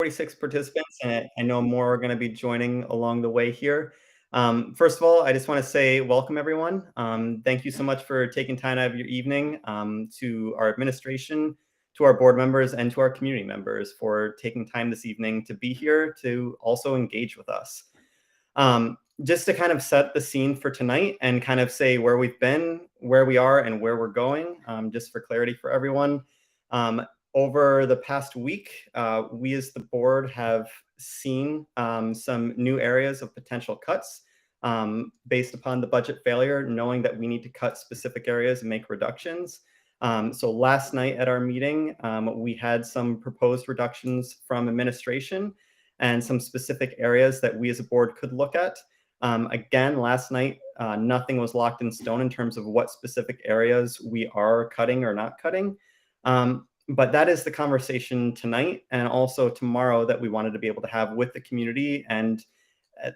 46 participants, and I know more are going to be joining along the way here. First of all, I just want to say welcome, everyone. Thank you so much for taking time out of your evening, to our administration, to our board members, and to our community members for taking time this evening to be here to also engage with us. Just to kind of set the scene for tonight and kind of say where we've been, where we are, and where we're going, just for clarity for everyone. Over the past week, we as the board have seen some new areas of potential cuts based upon the budget failure, knowing that we need to cut specific areas and make reductions. So last night at our meeting, we had some proposed reductions from administration and some specific areas that we as a board could look at. Again, last night, nothing was locked in stone in terms of what specific areas we are cutting or not cutting. But that is the conversation tonight and also tomorrow that we wanted to be able to have with the community. And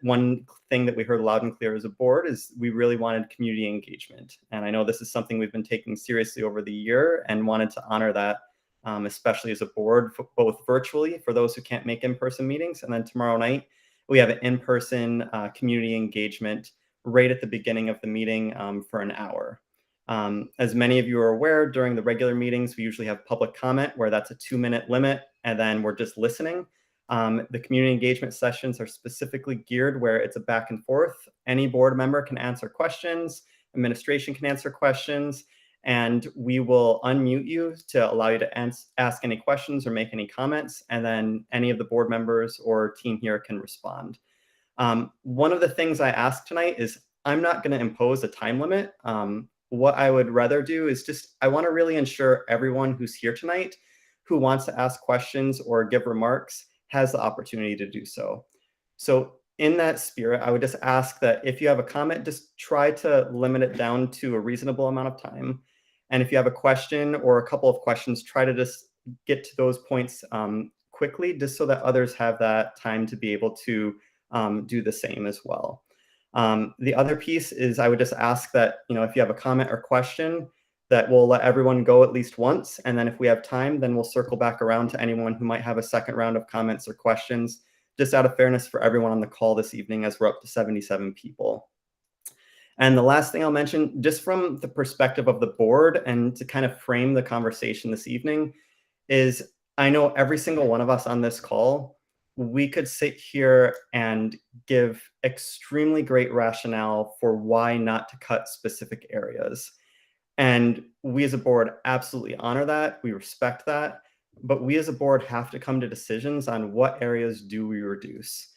one thing that we heard loud and clear as a board is we really wanted community engagement. And I know this is something we've been taking seriously over the year and wanted to honor that, especially as a board, both virtually for those who can't make in-person meetings. And then tomorrow night, we have an in-person community engagement right at the beginning of the meeting for an hour. As many of you are aware, during the regular meetings, we usually have public comment where that's a 2-minute limit, and then we're just listening. The community engagement sessions are specifically geared where it's a back and forth. Any board member can answer questions, administration can answer questions, and we will unmute you to allow you to ask any questions or make any comments, and then any of the board members or team here can respond. One of the things I asked tonight is I'm not going to impose a time limit. What I would rather do is I want to really ensure everyone who's here tonight who wants to ask questions or give remarks has the opportunity to do so. So in that spirit, I would just ask that if you have a comment, just try to limit it down to a reasonable amount of time. And if you have a question or a couple of questions, try to just get to those points quickly, just so that others have that time to be able to do the same as well. The other piece is I would just ask that, if you have a comment or question, that we'll let everyone go at least once. And then if we have time, then we'll circle back around to anyone who might have a second round of comments or questions, just out of fairness for everyone on the call this evening, as we're up to 77 people. And the last thing I'll mention, just from the perspective of the board and to kind of frame the conversation this evening, is I know every single one of us on this call, we could sit here and give extremely great rationale for why not to cut specific areas. And we as a board absolutely honor that. We respect that. But we as a board have to come to decisions on what areas do we reduce.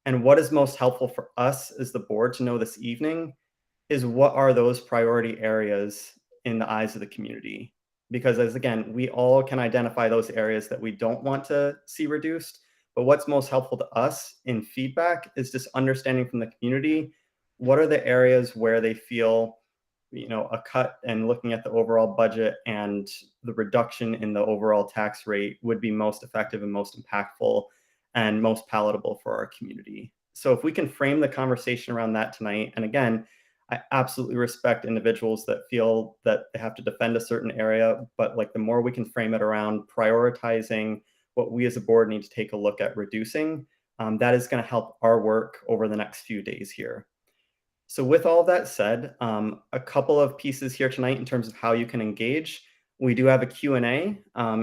And what is most helpful for us as the board to know this evening is what are those priority areas in the eyes of the community. Because again, we all can identify those areas that we don't want to see reduced. But what's most helpful to us in feedback is just understanding from the community, what are the areas where they feel, a cut and looking at the overall budget and the reduction in the overall tax rate would be most effective and most impactful and most palatable for our community. So if we can frame the conversation around that tonight, and again, I absolutely respect individuals that feel that they have to defend a certain area, but the more we can frame it around prioritizing what we as a board need to take a look at reducing, that is going to help our work over the next few days here. So with all that said, a couple of pieces here tonight in terms of how you can engage. We do have a Q&A.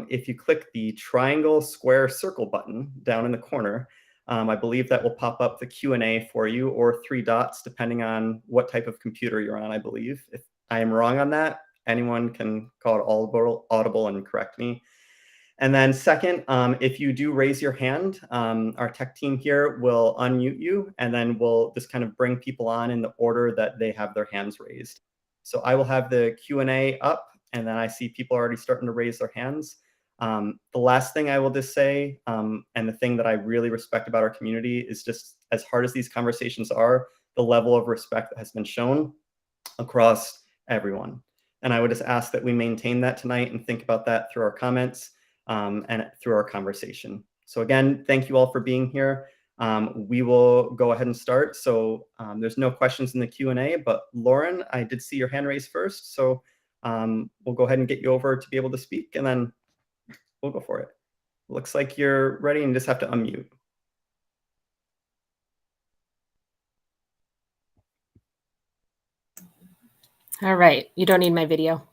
If you click the triangle, square, circle button down in the corner, I believe that will pop up the Q&A for you, or 3 dots, depending on what type of computer you're on, I believe. If I am wrong on that, anyone can call it audible and correct me. And then second, if you do raise your hand, our tech team here will unmute you, and then we'll just kind of bring people on in the order that they have their hands raised. So I will have the Q&A up, and then I see people already starting to raise their hands. The last thing I will just say, and the thing that I really respect about our community, is just as hard as these conversations are, the level of respect that has been shown across everyone. And I would just ask that we maintain that tonight and think about that through our comments and through our conversation. So again, thank you all for being here. We will go ahead and start. So there's no questions in the Q&A, but Lauren, I did see your hand raised first. So we'll go ahead and get you over to be able to speak, and then we'll go for it. Looks like you're ready and just have to unmute. All right. You don't need my video.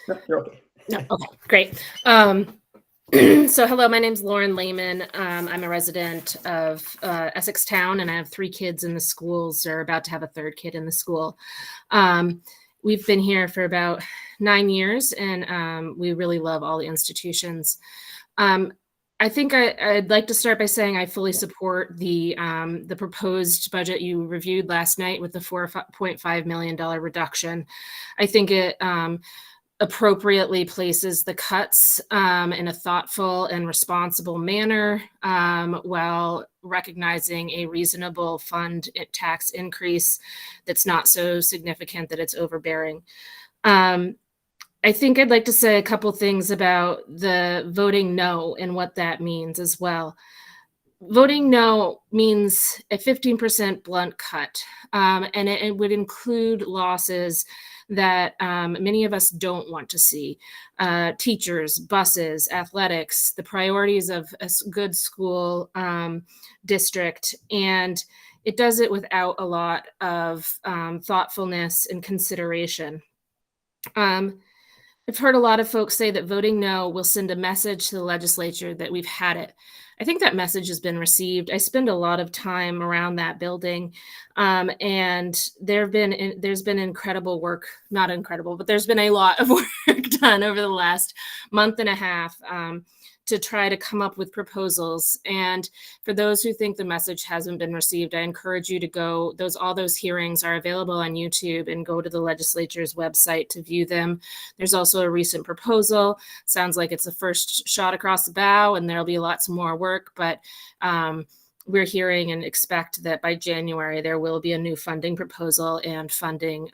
No, you're okay. No. Okay, great. So hello, my name's Lauren Lehman. I'm a resident of Essex Town, and I have 3 kids in the schools, or about to have a 3rd kid in the school. We've been here for about 9 years, and we really love all the institutions. I think I'd like to start by saying I fully support the proposed budget you reviewed last night with the $4.5 million reduction. I think it appropriately places the cuts in a thoughtful and responsible manner, while recognizing a reasonable fund tax increase that's not so significant that it's overbearing. I think I'd like to say a couple things about the voting no and what that means as well. Voting no means a 15% blunt cut, and it would include losses that many of us don't want to see. Teachers, buses, athletics, the priorities of a good school district, and it does it without a lot of thoughtfulness and consideration. I've heard a lot of folks say that voting no will send a message to the legislature that we've had it. I think that message has been received. I spend a lot of time around that building, and there's been incredible work, not incredible, but there's been a lot of work done over the last month and a half to try to come up with proposals. And for those who think the message hasn't been received, I encourage you to go. All those hearings are available on YouTube, and go to the legislature's website to view them. There's also a recent proposal. Sounds like it's the first shot across the bow, and there'll be lots more work, but we're hearing and expect that by January there will be a new funding proposal and funding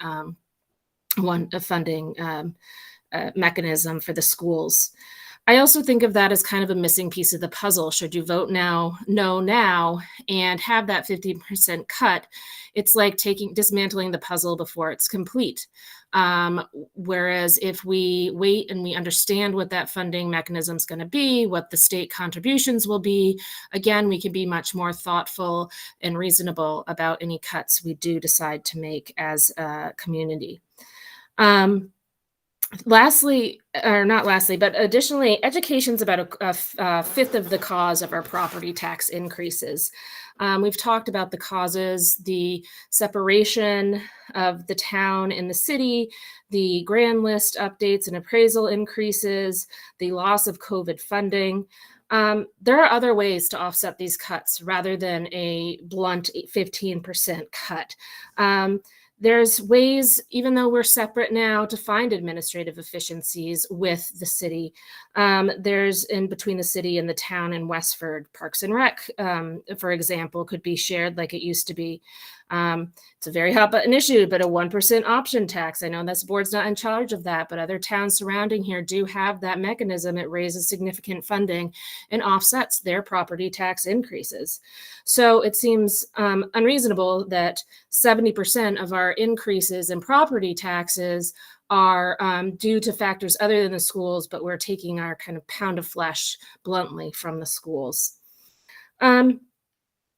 mechanism for the schools. I also think of that as kind of a missing piece of the puzzle. Should you vote no now and have that 15% cut, it's like dismantling the puzzle before it's complete. Whereas if we wait and we understand what that funding mechanism is going to be, what the state contributions will be, again, we can be much more thoughtful and reasonable about any cuts we do decide to make as a community. Additionally, education's about a fifth of the cause of our property tax increases. We've talked about the causes: the separation of the town and the city, the grand list updates and appraisal increases, the loss of COVID funding. There are other ways to offset these cuts rather than a blunt 15% cut. There's ways, even though we're separate now, to find administrative efficiencies with the city. There's in between the city and the town in Westford, Parks and Rec, for example, could be shared like it used to be. It's a very hot button issue, but a 1% option tax. I know this board's not in charge of that, but other towns surrounding here do have that mechanism. It raises significant funding and offsets their property tax increases. So it seems unreasonable that 70% of our increases in property taxes are due to factors other than the schools, but we're taking our kind of pound of flesh bluntly from the schools.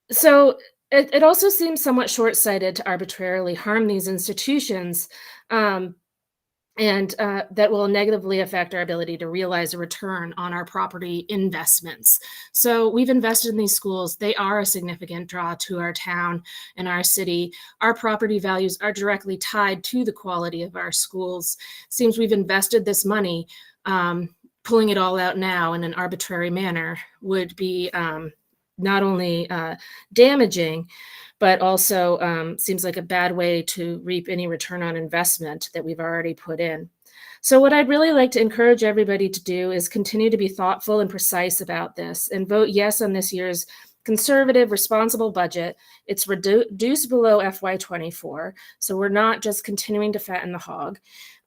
So it also seems somewhat short-sighted to arbitrarily harm these institutions, and that will negatively affect our ability to realize a return on our property investments. So we've invested in these schools. They are a significant draw to our town and our city. Our property values are directly tied to the quality of our schools. Seems we've invested this money. Pulling it all out now in an arbitrary manner would be not only damaging, but also seems like a bad way to reap any return on investment that we've already put in. So what I'd really like to encourage everybody to do is continue to be thoughtful and precise about this and vote yes on this year's conservative, responsible budget. It's reduced below FY24, so we're not just continuing to fatten the hog.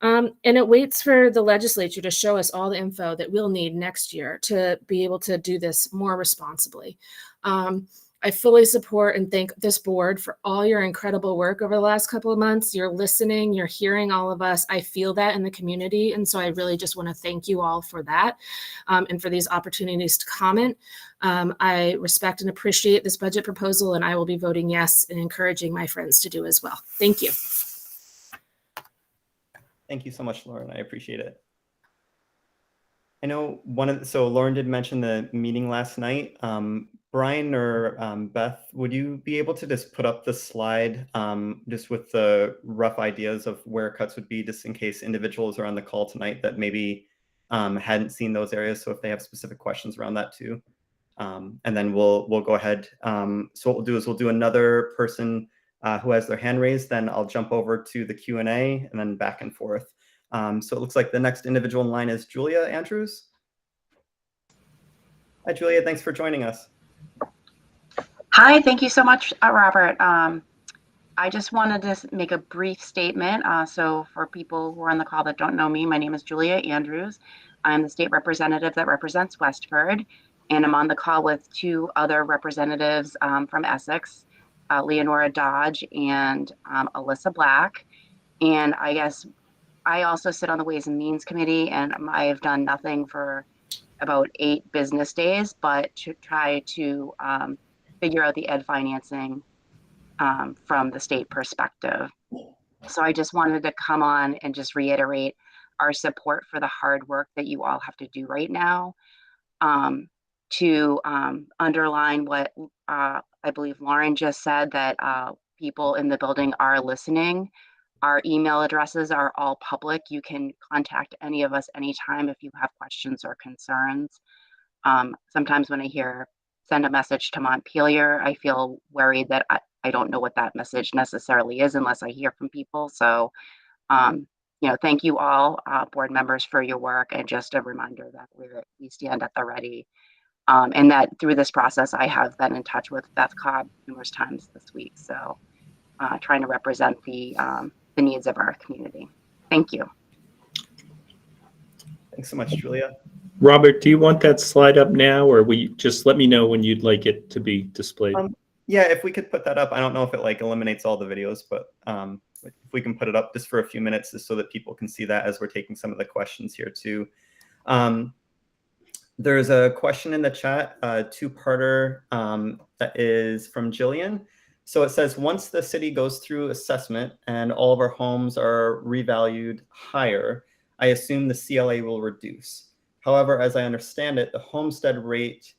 And it waits for the legislature to show us all the info that we'll need next year to be able to do this more responsibly. I fully support and thank this board for all your incredible work over the last couple of months. You're listening, you're hearing all of us. I feel that in the community. And so I really just want to thank you all for that, and for these opportunities to comment. I respect and appreciate this budget proposal, and I will be voting yes and encouraging my friends to do as well. Thank you. Thank you so much, Lauren. I appreciate it. I know so Lauren did mention the meeting last night. Brian or Beth, would you be able to just put up the slide just with the rough ideas of where cuts would be, just in case individuals are on the call tonight that maybe hadn't seen those areas, so if they have specific questions around that too. And then we'll go ahead. So what we'll do is we'll do another person who has their hand raised, then I'll jump over to the Q&A and then back and forth. So it looks like the next individual in line is Julia Andrews. Hi, Julia. Thanks for joining us. Hi, thank you so much, Robert. I just wanted to make a brief statement. So for people who are on the call that don't know me, my name is Julia Andrews. I'm the state representative that represents Westford, and I'm on the call with two other representatives from Essex, Leonora Dodge and Alyssa Black. And I guess I also sit on the Ways and Means Committee, and I have done nothing for about 8 business days, but to try to figure out the ed financing from the state perspective. So I just wanted to come on and just reiterate our support for the hard work that you all have to do right now. To underline what I believe Lauren just said, that people in the building are listening. Our email addresses are all public. You can contact any of us anytime if you have questions or concerns. Sometimes when I hear send a message to Montpelier, I feel worried that I don't know what that message necessarily is unless I hear from people. So, thank you all, board members, for your work, and just a reminder that we stand at the ready. And that through this process, I have been in touch with Beth Cobb numerous times this week. So trying to represent the needs of our community. Thank you. Thanks so much, Julia. Robert, do you want that slide up now, or will you just let me know when you'd like it to be displayed? Yeah, if we could put that up. I don't know if it eliminates all the videos, but if we can put it up just for a few minutes just so that people can see that as we're taking some of the questions here too. There's a question in the chat, two-parter, that is from Jillian. So it says, once the city goes through assessment and all of our homes are revalued higher, I assume the CLA will reduce. However, as I understand it, the homestead rate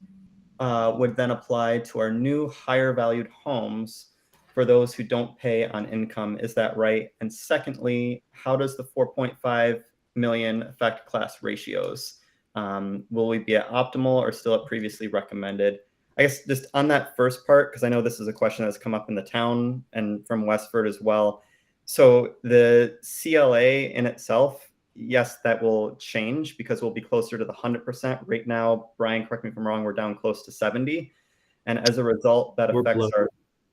would then apply to our new higher valued homes for those who don't pay on income. Is that right? And secondly, how does the 4.5 million affect class ratios? Will we be at optimal or still at previously recommended? I guess just on that first part, because I know this is a question that's come up in the town and from Westford as well. So the CLA in itself, yes, that will change because we'll be closer to the 100%. Right now, Brian, correct me if I'm wrong, we're down close to 70. And as a result, that affects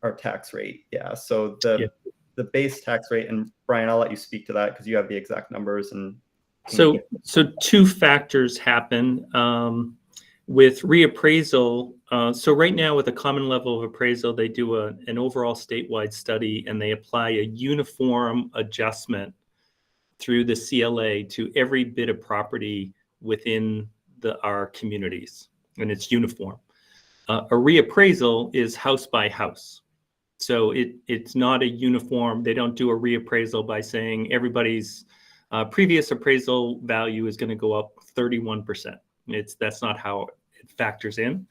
our tax rate. Yeah, so the base tax rate, and Brian, I'll let you speak to that because you have the exact numbers. And so two factors happen with reappraisal. So right now with a common level of appraisal, they do an overall statewide study and they apply a uniform adjustment through the CLA to every bit of property within our communities, and it's uniform. A reappraisal is house by house. So it's not a uniform. They don't do a reappraisal by saying everybody's previous appraisal value is going to go up 31%. That's not how it factors in.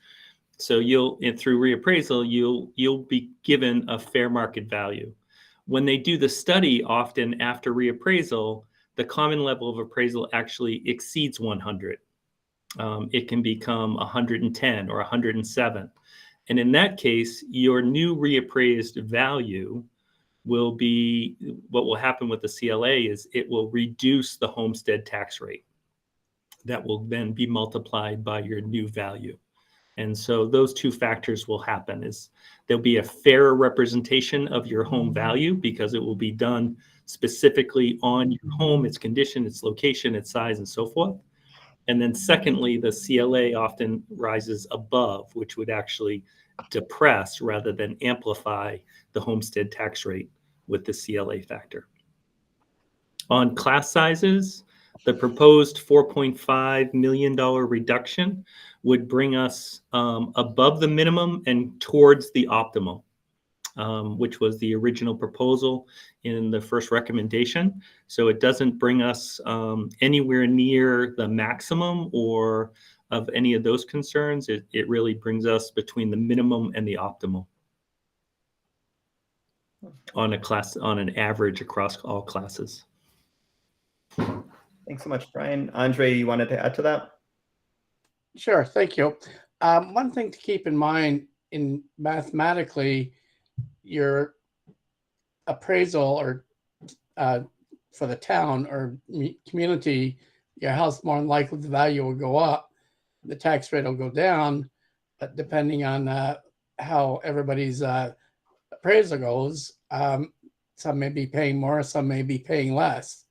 So through reappraisal, you'll be given a fair market value. When they do the study, often after reappraisal, the common level of appraisal actually exceeds 100. It can become 110 or 107. And in that case, your new reappraised value will be, what will happen with the CLA is it will reduce the homestead tax rate. That will then be multiplied by your new value. And so those two factors will happen. There'll be a fairer representation of your home value because it will be done specifically on your home, its condition, its location, its size, and so forth. And then secondly, the CLA often rises above, which would actually depress rather than amplify the homestead tax rate with the CLA factor. On class sizes, the proposed $4.5 million reduction would bring us above the minimum and towards the optimal, which was the original proposal in the first recommendation. So it doesn't bring us anywhere near the maximum or of any of those concerns. It really brings us between the minimum and the optimal on an average across all classes. Thanks so much, Brian. Andre, you wanted to add to that? Sure, thank you. One thing to keep in mind in mathematically, your appraisal or for the town or community, your house more than likely the value will go up, the tax rate will go down, but depending on how everybody's appraisal goes, some may be paying more, some may be paying less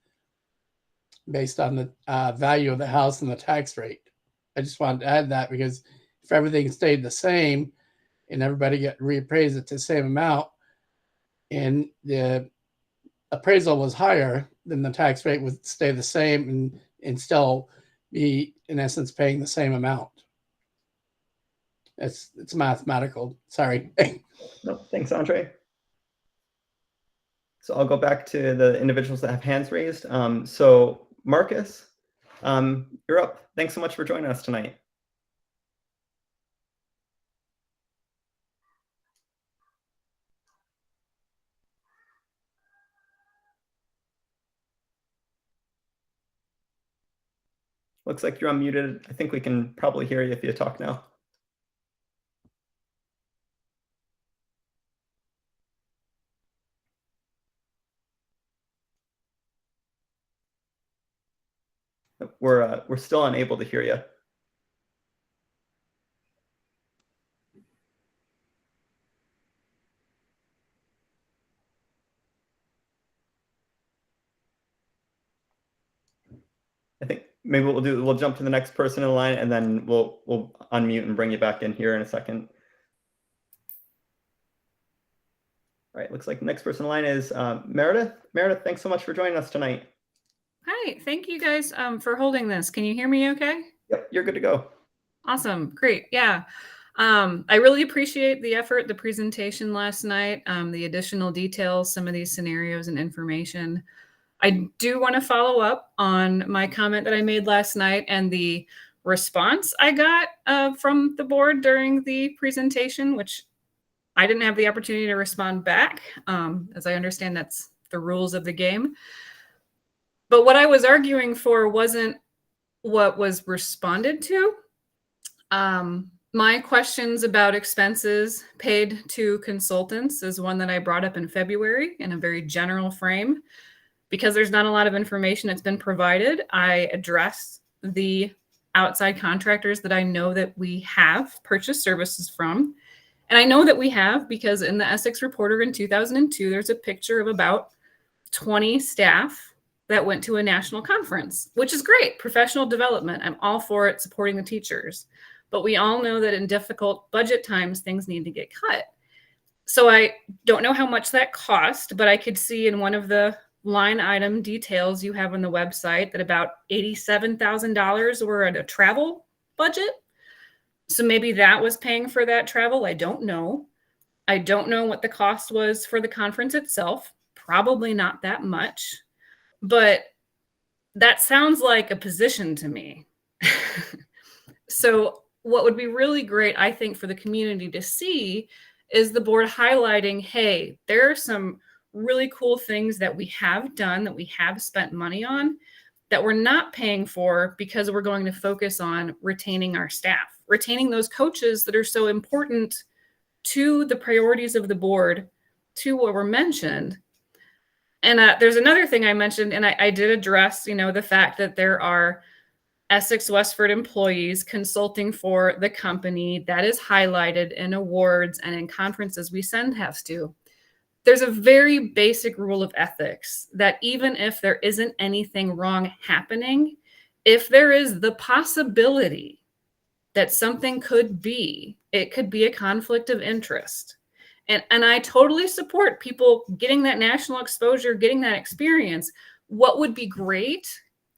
based on the value of the house and the tax rate. I just wanted to add that because if everything stayed the same and everybody get reappraised at the same amount and the appraisal was higher, then the tax rate would stay the same and still be, in essence, paying the same amount. It's mathematical. Sorry. No, thanks, Andre. So I'll go back to the individuals that have hands raised. So Marcus, you're up. Thanks so much for joining us tonight. Looks like you're unmuted. I think we can probably hear you if you talk now. We're still unable to hear you. I think maybe what we'll jump to the next person in line and then we'll unmute and bring you back in here in a second. All right, looks like the next person in line is Meredith. Meredith, thanks so much for joining us tonight. Hi, thank you guys for holding this. Can you hear me okay? Yep, you're good to go. Awesome, great, yeah. I really appreciate the effort, the presentation last night, the additional details, some of these scenarios and information. I do want to follow up on my comment that I made last night and the response I got from the board during the presentation, which I didn't have the opportunity to respond back. As I understand, that's the rules of the game. But what I was arguing for wasn't what was responded to. My questions about expenses paid to consultants is one that I brought up in February in a very general frame. Because there's not a lot of information that's been provided, I addressed the outside contractors that I know that we have purchased services from. And I know that we have because in the Essex Reporter in 2002, there's a picture of about 20 staff that went to a national conference, which is great, professional development. I'm all for it, supporting the teachers. But we all know that in difficult budget times, things need to get cut. So I don't know how much that cost, but I could see in one of the line item details you have on the website that about $87,000 were at a travel budget. So maybe that was paying for that travel. I don't know. I don't know what the cost was for the conference itself. Probably not that much, but that sounds like a position to me. So what would be really great, I think, for the community to see is the board highlighting, hey, there are some really cool things that we have done, that we have spent money on, that we're not paying for because we're going to focus on retaining our staff, retaining those coaches that are so important to the priorities of the board, to what were mentioned. And there's another thing I mentioned, and I did address, the fact that there are Essex Westford employees consulting for the company. That is highlighted in awards and in conferences we send halves to. There's a very basic rule of ethics that even if there isn't anything wrong happening, if there is the possibility that something it could be a conflict of interest. And I totally support people getting that national exposure, getting that experience. What would be great,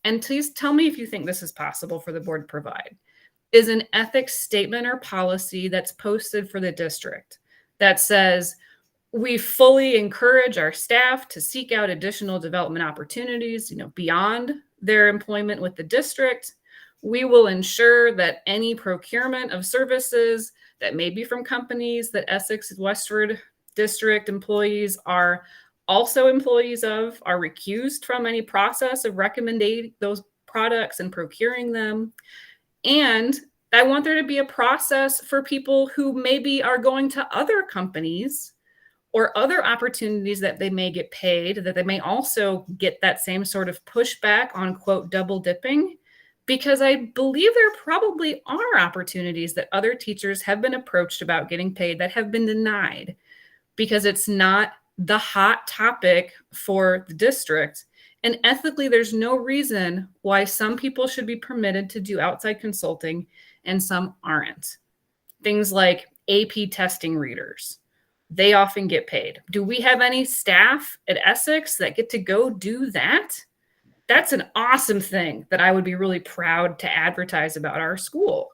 and please tell me if you think this is possible for the board to provide, is an ethics statement or policy that's posted for the district that says, we fully encourage our staff to seek out additional development opportunities, beyond their employment with the district. We will ensure that any procurement of services that may be from companies that Essex Westford District employees are also employees of are recused from any process of recommending those products and procuring them. And I want there to be a process for people who maybe are going to other companies or other opportunities that they may get paid, that they may also get that same sort of pushback on, quote, double dipping, because I believe there probably are opportunities that other teachers have been approached about getting paid that have been denied because it's not the hot topic for the district. And ethically, there's no reason why some people should be permitted to do outside consulting and some aren't. Things like AP testing readers, they often get paid. Do we have any staff at Essex that get to go do that? That's an awesome thing that I would be really proud to advertise about our school.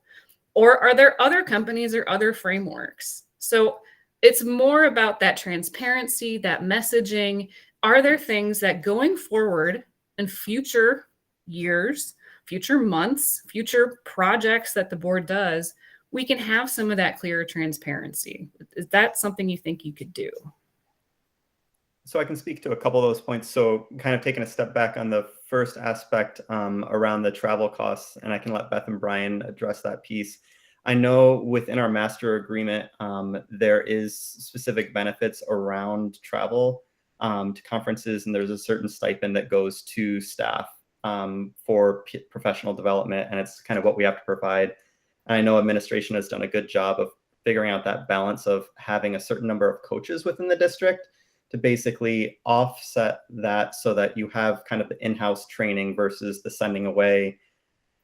Or are there other companies or other frameworks? So it's more about that transparency, that messaging. Are there things that going forward in future years, future months, future projects that the board does, we can have some of that clearer transparency? Is that something you think you could do? So I can speak to a couple of those points. So kind of taking a step back on the first aspect around the travel costs, and I can let Beth and Brian address that piece. I know within our master agreement, there is specific benefits around travel to conferences, and there's a certain stipend that goes to staff for professional development, and it's kind of what we have to provide. And I know administration has done a good job of figuring out that balance of having a certain number of coaches within the district to basically offset that so that you have kind of the in-house training versus the sending away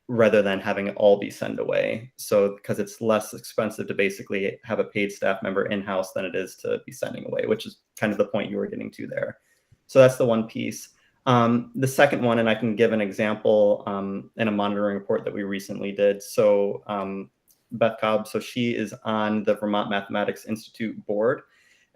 rather than having it all be sent away. So because it's less expensive to basically have a paid staff member in-house than it is to be sending away, which is kind of the point you were getting to there. So that's the one piece. The second one, and I can give an example in a monitoring report that we recently did. So Beth Cobb, so she is on the Vermont Mathematics Institute board.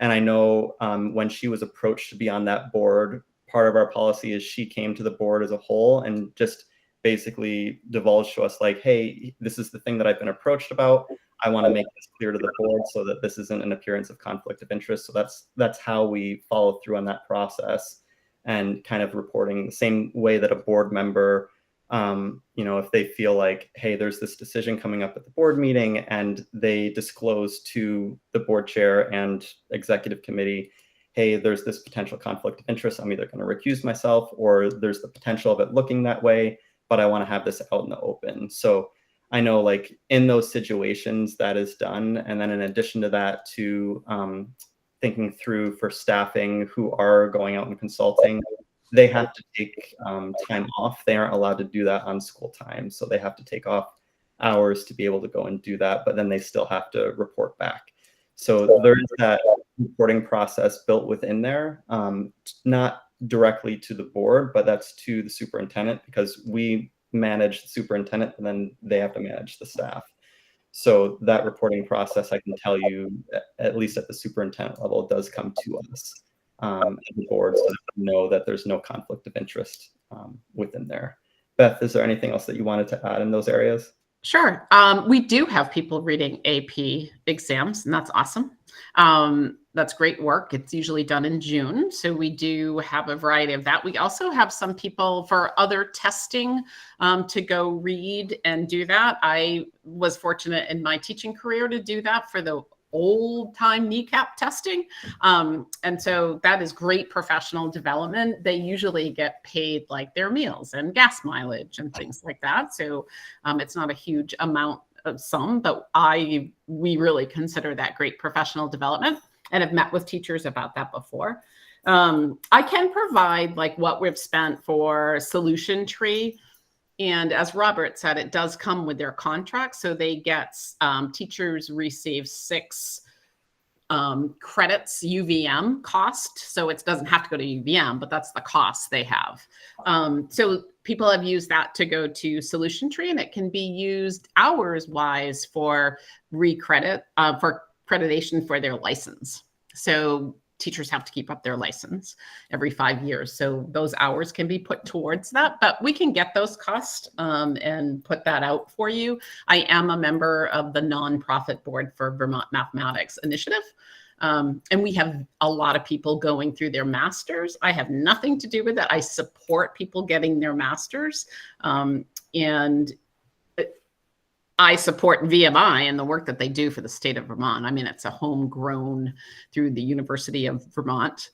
And I know when she was approached to be on that board, part of our policy is she came to the board as a whole and just basically divulged to us like, hey, this is the thing that I've been approached about. I want to make this clear to the board so that this isn't an appearance of conflict of interest. So that's how we follow through on that process and kind of reporting the same way that a board member, if they feel like, hey, there's this decision coming up at the board meeting and they disclose to the board chair and executive committee, hey, there's this potential conflict of interest. I'm either going to recuse myself or there's the potential of it looking that way, but I want to have this out in the open. So I know like in those situations that is done. And then in addition to that, to thinking through for staffing who are going out and consulting, they have to take time off. They aren't allowed to do that on school time. So they have to take off hours to be able to go and do that, but then they still have to report back. So there is that reporting process built within there, not directly to the board, but that's to the superintendent because we manage the superintendent and then they have to manage the staff. So that reporting process, I can tell you, at least at the superintendent level, does come to us at the board so that we know that there's no conflict of interest within there. Beth, is there anything else that you wanted to add in those areas? Sure. We do have people reading AP exams, and that's awesome. That's great work. It's usually done in June. So we do have a variety of that. We also have some people for other testing to go read and do that. I was fortunate in my teaching career to do that for the old time kneecap testing. And so that is great professional development. They usually get paid like their meals and gas mileage and things like that. So it's not a huge amount of sum, but we really consider that great professional development and have met with teachers about that before. I can provide like what we've spent for Solution Tree And as Robert said, it does come with their contract. So they get, teachers receive 6 credits UVM cost. So it doesn't have to go to UVM, but that's the cost they have. So people have used that to go to Solution Tree, and it can be used hours wise for recredit, for accreditation for their license. So teachers have to keep up their license every 5 years. So those hours can be put towards that, but we can get those costs and put that out for you. I am a member of the nonprofit board for Vermont Mathematics Initiative. And we have a lot of people going through their masters. I have nothing to do with that. I support people getting their masters. And I support VMI and the work that they do for the state of Vermont. I mean, it's a homegrown through the University of Vermont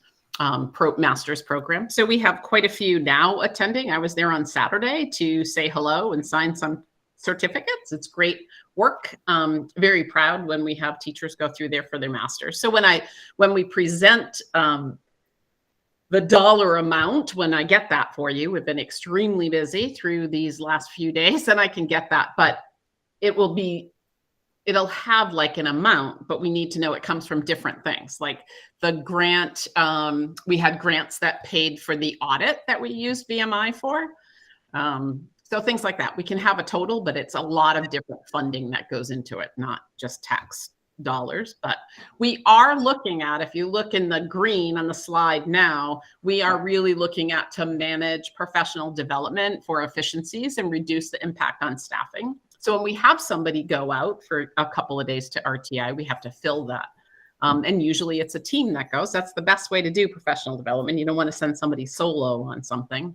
master's program. So we have quite a few now attending. I was there on Saturday to say hello and sign some certificates. It's great work. Very proud when we have teachers go through there for their masters. So when we present the dollar amount, when I get that for you, we've been extremely busy through these last few days, and I can get that, but it'll have like an amount, but we need to know it comes from different things. Like the grant, we had grants that paid for the audit that we used VMI for. So things like that. We can have a total, but it's a lot of different funding that goes into it, not just tax dollars. But we are looking at, if you look in the green on the slide now, we are really looking at to manage professional development for efficiencies and reduce the impact on staffing. So when we have somebody go out for a couple of days to RTI, we have to fill that. And usually it's a team that goes. That's the best way to do professional development. You don't want to send somebody solo on something.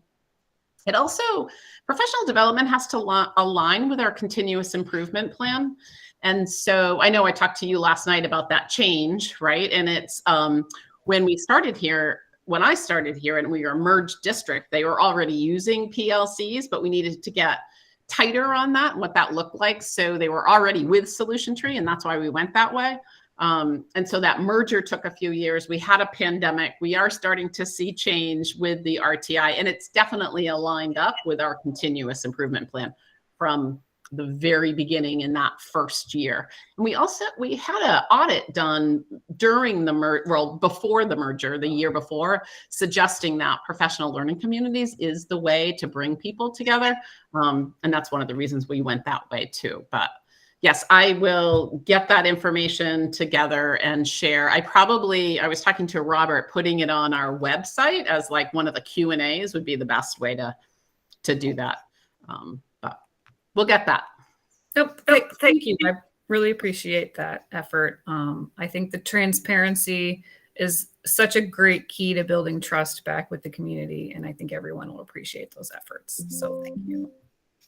It also, professional development has to align with our continuous improvement plan. And so I know I talked to you last night about that change, right? And it's when I started here and we were a merged district, they were already using PLCs, but we needed to get tighter on that and what that looked like. So they were already with Solution Tree, and that's why we went that way. And so that merger took a few years. We had a pandemic. We are starting to see change with the RTI, and it's definitely aligned up with our continuous improvement plan from the very beginning in that first year. And we had an audit done during the before the merger, the year before, suggesting that professional learning communities is the way to bring people together. And that's one of the reasons we went that way too. But yes, I will get that information together and share. I was talking to Robert, putting it on our website as like one of the Q&As would be the best way to do that. But we'll get that. Nope. Thank you. I really appreciate that effort. I think the transparency is such a great key to building trust back with the community. And I think everyone will appreciate those efforts. So thank you.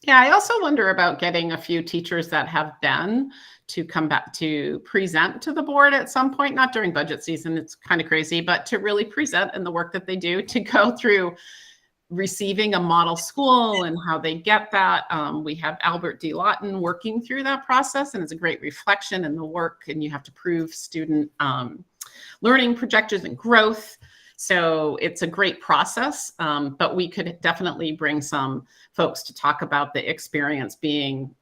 Yeah, I also wonder about getting a few teachers that have been to come back to present to the board at some point, not during budget season, it's kind of crazy, but to really present in the work that they do, to go through receiving a model school and how they get that. We have Albert D. Lawton working through that process, and it's a great reflection in the work, and you have to prove student learning projectors and growth. So it's a great process, but we could definitely bring some folks to talk about the experience being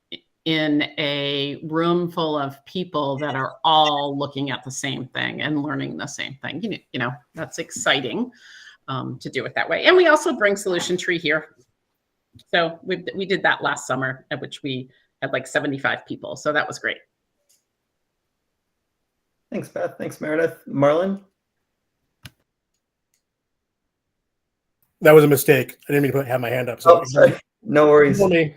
in a room full of people that are all looking at the same thing and learning the same thing. You know, that's exciting to do it that way. And we also bring Solution Tree here. So we did that last summer, at which we had like 75 people. So that was great. Thanks, Beth. Thanks, Meredith. Marlon? That was a mistake. I didn't mean to have my hand up. So sorry. No worries. For me.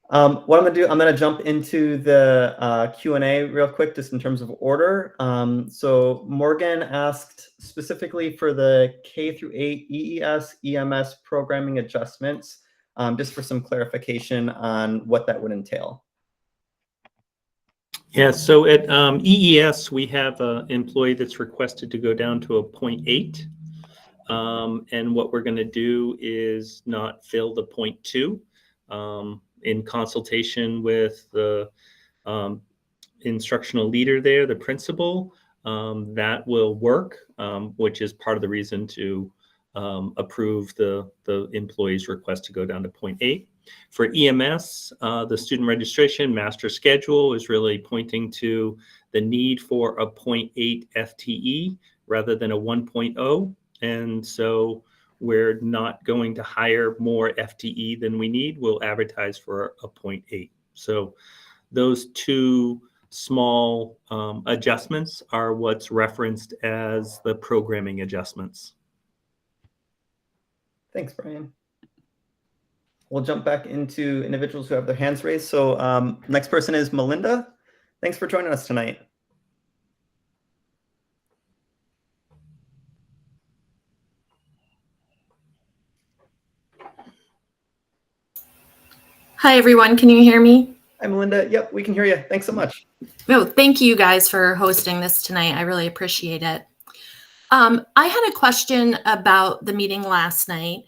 What I'm gonna do, I'm gonna jump into the Q&A real quick, just in terms of order. So Morgan asked specifically for the K through 8 EES, EMS programming adjustments, just for some clarification on what that would entail. Yeah, so at EES, we have an employee that's requested to go down to a 0.8. And what we're going to do is not fill the 0.2 in consultation with the instructional leader there, the principal. That will work, which is part of the reason to approve the employee's request to go down to 0.8. For EMS, the student registration master schedule is really pointing to the need for a 0.8 FTE rather than a 1.0. And so we're not going to hire more FTE than we need. We'll advertise for a 0.8. So those two small adjustments are what's referenced as the programming adjustments. Thanks, Brian. We'll jump back into individuals who have their hands raised. So next person is Melinda. Thanks for joining us tonight. Hi, everyone. Can you hear me? Hi, Melinda. Yep, we can hear you. Thanks so much. Oh, thank you guys for hosting this tonight. I really appreciate it. I had a question about the meeting last night,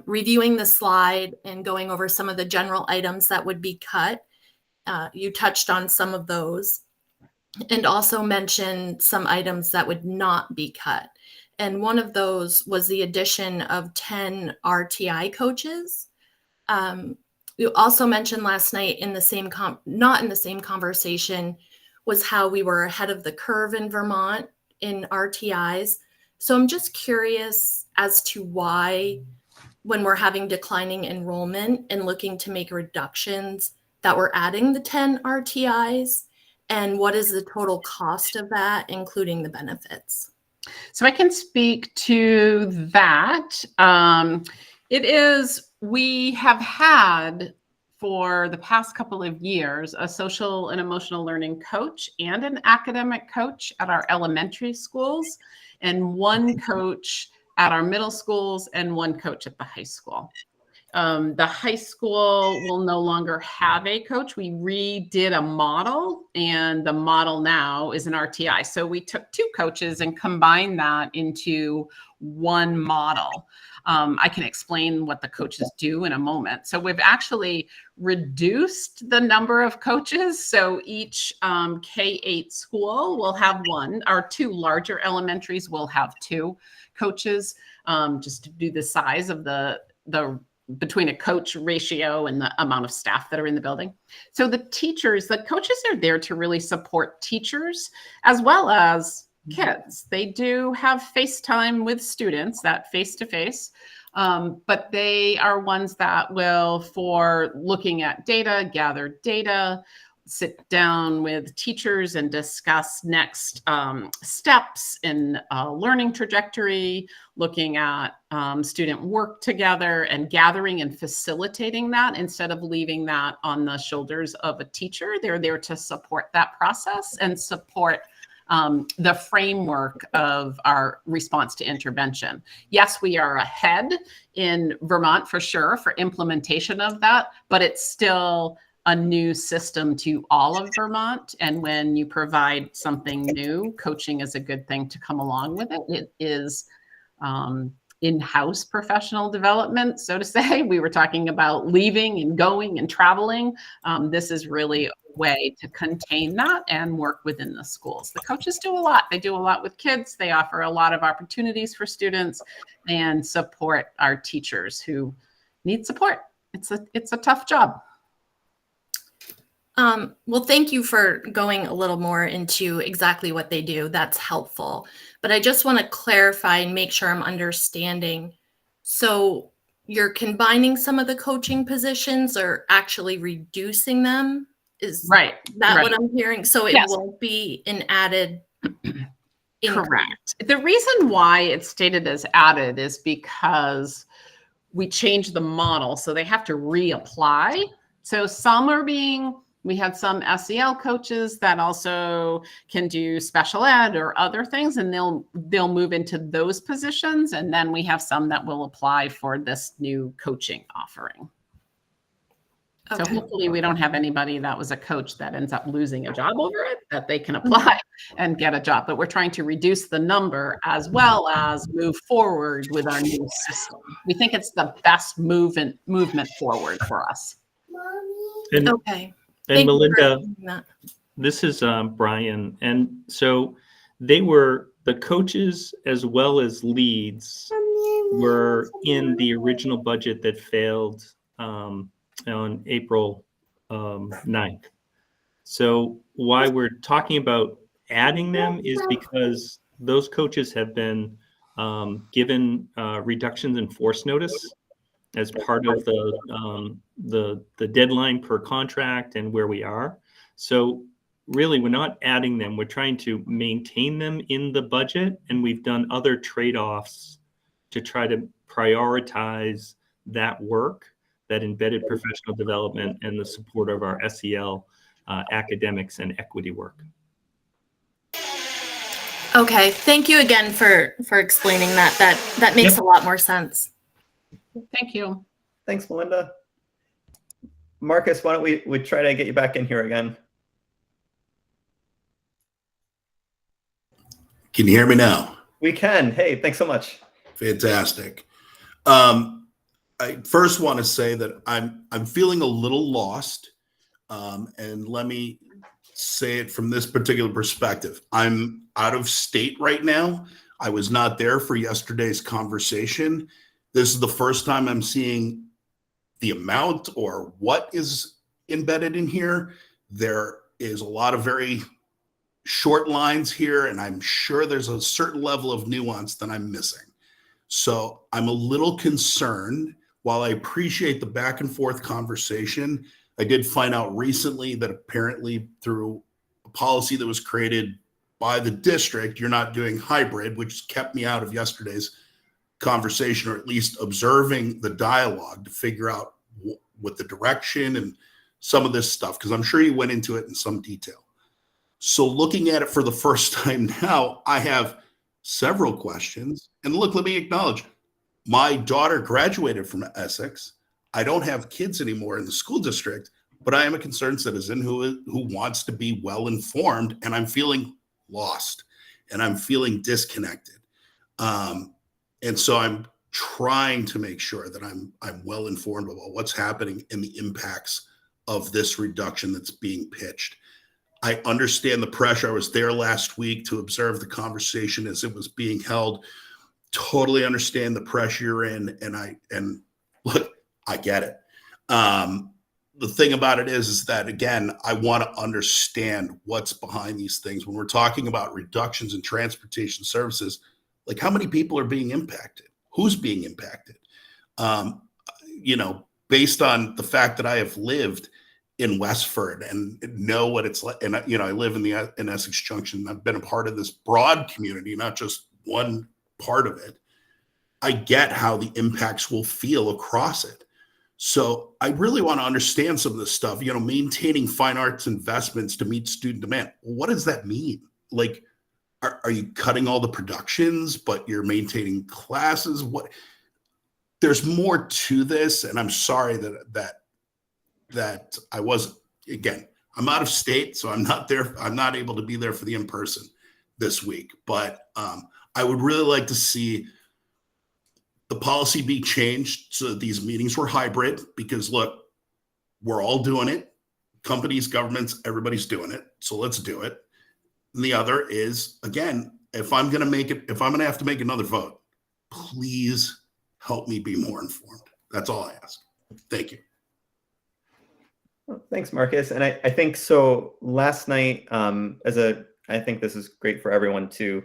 reviewing the slide and going over some of the general items that would be cut. You touched on some of those and also mentioned some items that would not be cut. And one of those was the addition of 10 RTI coaches. You also mentioned last night in the same not in the same conversation was how we were ahead of the curve in Vermont in RTIs. So I'm just curious as to why, when we're having declining enrollment and looking to make reductions, that we're adding the 10 RTIs, and what is the total cost of that, including the benefits? So I can speak to that. We have had for the past couple of years a social and emotional learning coach and an academic coach at our elementary schools, and one coach at our middle schools and one coach at the high school. The high school will no longer have a coach. We redid a model, and the model now is an RTI. So we took two coaches and combined that into one model. I can explain what the coaches do in a moment. So we've actually reduced the number of coaches. So each K-8 school will have one. Our two larger elementaries will have two coaches, just to do the size of the between a coach ratio and the amount of staff that are in the building. So the coaches are there to really support teachers as well as kids. They do have FaceTime with students, that face-to-face, but they are ones that will, for looking at data, gather data, sit down with teachers and discuss next steps in learning trajectory, looking at student work together and gathering and facilitating that instead of leaving that on the shoulders of a teacher. They're there to support that process and support the framework of our response to intervention. Yes, we are ahead in Vermont for sure for implementation of that, but it's still a new system to all of Vermont. And when you provide something new, coaching is a good thing to come along with it. It is in-house professional development, so to say. We were talking about leaving and going and traveling. This is really a way to contain that and work within the schools. The coaches do a lot. They do a lot with kids. They offer a lot of opportunities for students and support our teachers who need support. It's a tough job. Well, thank you for going a little more into exactly what they do. That's helpful. But I just want to clarify and make sure I'm understanding. So you're combining some of the coaching positions or actually reducing them? Is that what I'm hearing? So it won't be an added increase. Correct. The reason why it's stated as added is because we changed the model. So they have to reapply. So we had some SEL coaches that also can do special ed or other things, and they'll move into those positions. And then we have some that will apply for this new coaching offering. Okay. So hopefully we don't have anybody that was a coach that ends up losing a job over it, that they can apply and get a job. But we're trying to reduce the number as well as move forward with our new system. We think it's the best movement forward for us. And, okay. And Melinda, this is Brian. And so the coaches as well as leads were in the original budget that failed on April 9th. So why we're talking about adding them is because those coaches have been given reductions in force notice as part of the deadline per contract and where we are. So really, we're not adding them. We're trying to maintain them in the budget, and we've done other trade-offs to try to prioritize that work, that embedded professional development, and the support of our SEL academics and equity work. Okay, thank you again for explaining that. That makes Yep. a lot more sense. Thank you. Thanks, Melinda. Marcus, why don't we try to get you back in here again? Can you hear me now? We can. Hey, thanks so much. Fantastic. I first want to say that I'm feeling a little lost, and let me say it from this particular perspective. I'm out of state right now. I was not there for yesterday's conversation. This is the first time I'm seeing the amount or what is embedded in here. There is a lot of very short lines here, and I'm sure there's a certain level of nuance that I'm missing. So I'm a little concerned. While I appreciate the back and forth conversation, I did find out recently that apparently through a policy that was created by the district, you're not doing hybrid, which kept me out of yesterday's conversation, or at least observing the dialogue to figure out what the direction and some of this stuff, because I'm sure you went into it in some detail. So looking at it for the first time now, I have several questions. And look, let me acknowledge, my daughter graduated from Essex. I don't have kids anymore in the school district, but I am a concerned citizen who wants to be well informed, and I'm feeling lost and I'm feeling disconnected. And so I'm trying to make sure that I'm well informed about what's happening and the impacts of this reduction that's being pitched. I understand the pressure. I was there last week to observe the conversation as it was being held. Totally understand the pressure you're in, and look, I get it. The thing about it is that, again, I want to understand what's behind these things. When we're talking about reductions in transportation services, like how many people are being impacted? Who's being impacted? Based on the fact that I have lived in Westford and know what it's like, and I live in Essex Junction. I've been a part of this broad community, not just one part of it. I get how the impacts will feel across it. So I really want to understand some of this stuff, maintaining fine arts investments to meet student demand. What does that mean? Like, are you cutting all the productions, but you're maintaining classes? What? There's more to this, and I'm sorry that I wasn't. Again, I'm out of state, so I'm not there. I'm not able to be there for the in-person this week. But I would really like to see the policy be changed so that these meetings were hybrid, because look, we're all doing it. Companies, governments, everybody's doing it. So let's do it. And the other is, again, if I'm going to have to make another vote, please help me be more informed. That's all I ask. Thank you. Well, thanks, Marcus. And I think so. Last night, I think this is great for everyone too.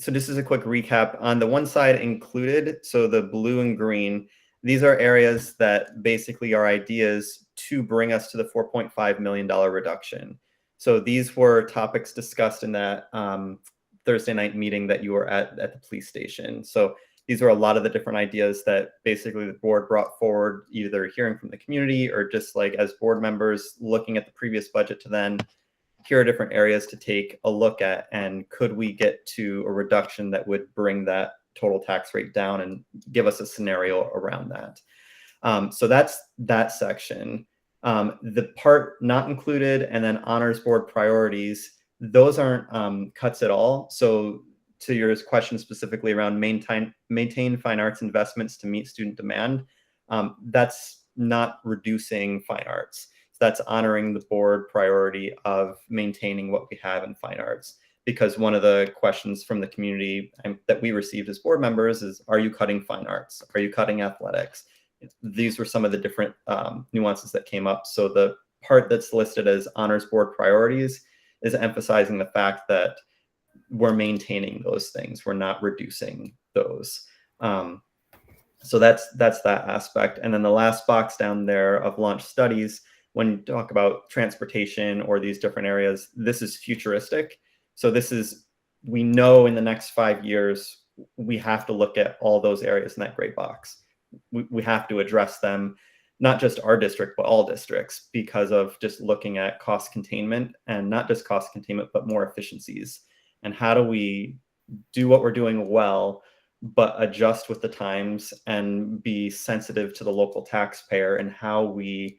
So just as a quick recap, on the one side included, so the blue and green, these are areas that basically are ideas to bring us to the $4.5 million reduction. So these were topics discussed in that Thursday night meeting that you were at the police station. So these are a lot of the different ideas that basically the board brought forward, either hearing from the community or just like as board members looking at the previous budget to then, here are different areas to take a look at, and could we get to a reduction that would bring that total tax rate down and give us a scenario around that. So that's that section. The part not included and then honors board priorities, those aren't cuts at all. So to your question specifically around maintain fine arts investments to meet student demand, that's not reducing fine arts. That's honoring the board priority of maintaining what we have in fine arts. Because one of the questions from the community that we received as board members is, are you cutting fine arts? Are you cutting athletics? these were some of the different nuances that came up. So the part that's listed as honors board priorities is emphasizing the fact that we're maintaining those things. We're not reducing those. So that's that aspect. And then the last box down there of launch studies, when you talk about transportation or these different areas, this is futuristic. So this is, we know in the next 5 years, we have to look at all those areas in that gray box. We have to address them, not just our district, but all districts, because of just looking at cost containment, and not just cost containment, but more efficiencies. And how do we do what we're doing well, but adjust with the times and be sensitive to the local taxpayer and how we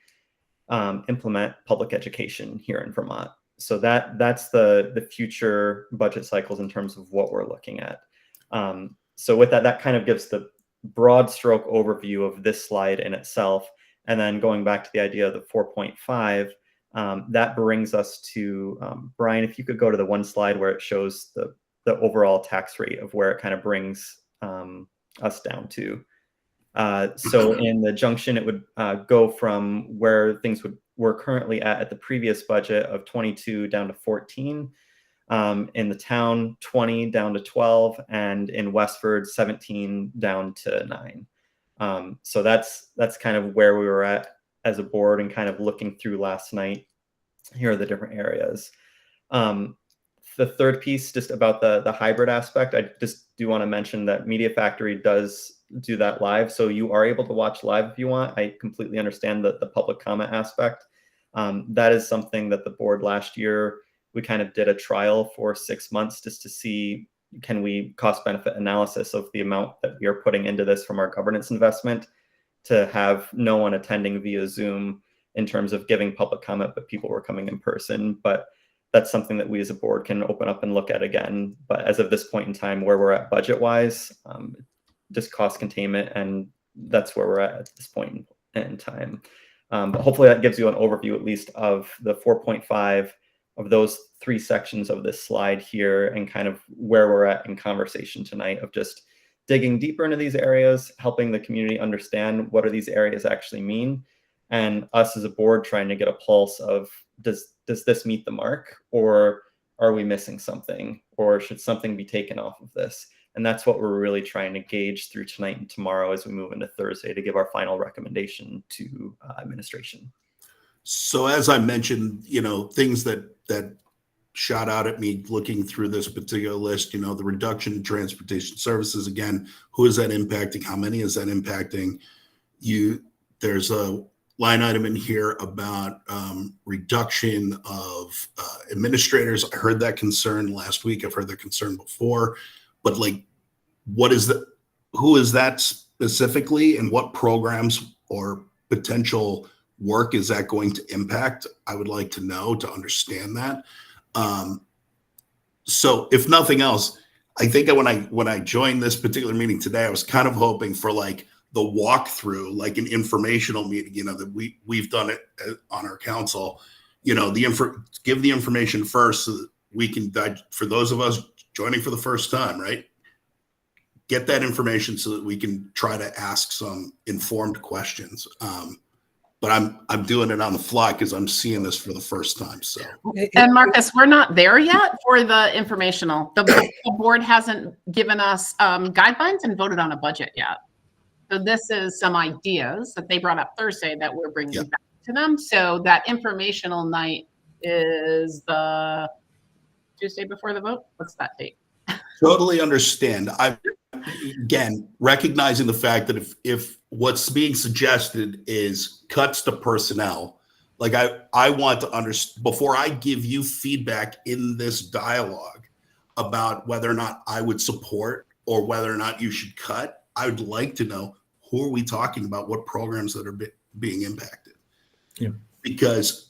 implement public education here in Vermont. So that's the future budget cycles in terms of what we're looking at. So with that kind of gives the broad stroke overview of this slide in itself. And then going back to the idea of the 4.5, that brings us to, Brian, if you could go to the one slide where it shows the overall tax rate of where it kind of brings us down to. So in the junction, it would go from where things were currently at the previous budget of 22 down to 14. In the town, 20 down to 12, and in Westford, 17 down to 9. So that's kind of where we were at as a board, and kind of looking through last night. Here are the different areas. The third piece, just about the hybrid aspect, I just do want to mention that Media Factory does do that live. So you are able to watch live if you want. I completely understand the public comment aspect. That is something that the board last year, we kind of did a trial for 6 months just to see, can we cost benefit analysis of the amount that we are putting into this from our governance investment, to have no one attending via Zoom in terms of giving public comment, but people were coming in person. But that's something that we as a board can open up and look at again. But as of this point in time, where we're at budget wise, just cost containment, and that's where we're at this point in time. But hopefully that gives you an overview at least of the 4.5 of those 3 sections of this slide here, and kind of where we're at in conversation tonight of just digging deeper into these areas, helping the community understand what do these areas actually mean, and us as a board trying to get a pulse of, does this meet the mark, or are we missing something, or should something be taken off of this? And that's what we're really trying to gauge through tonight and tomorrow as we move into Thursday to give our final recommendation to administration. So as I mentioned, things that shot out at me looking through this particular list, the reduction in transportation services, again, who is that impacting? How many is that impacting? There's a line item in here about reduction of administrators. I heard that concern last week. I've heard that concern before, but who is that specifically, and what programs or potential work is that going to impact? I would like to know, to understand that. So if nothing else, I think when I joined this particular meeting today, I was kind of hoping for the walkthrough, like an informational meeting, that we've done it on our council, give the information first so that we can, for those of us joining for the first time, right, get that information so that we can try to ask some informed questions. But I'm doing it on the fly because I'm seeing this for the first time. So, and Marcus, we're not there yet for the informational. The board hasn't given us guidelines and voted on a budget yet. So this is some ideas that they brought up Thursday that we're bringing back to them. So that informational night is the Tuesday before the vote. What's that date? Totally understand. Again, recognizing the fact that if what's being suggested is cuts to personnel, I want to understand, before I give you feedback in this dialogue about whether or not I would support or whether or not you should cut, I would like to know, who are we talking about, what programs that are being impacted? Yeah. Because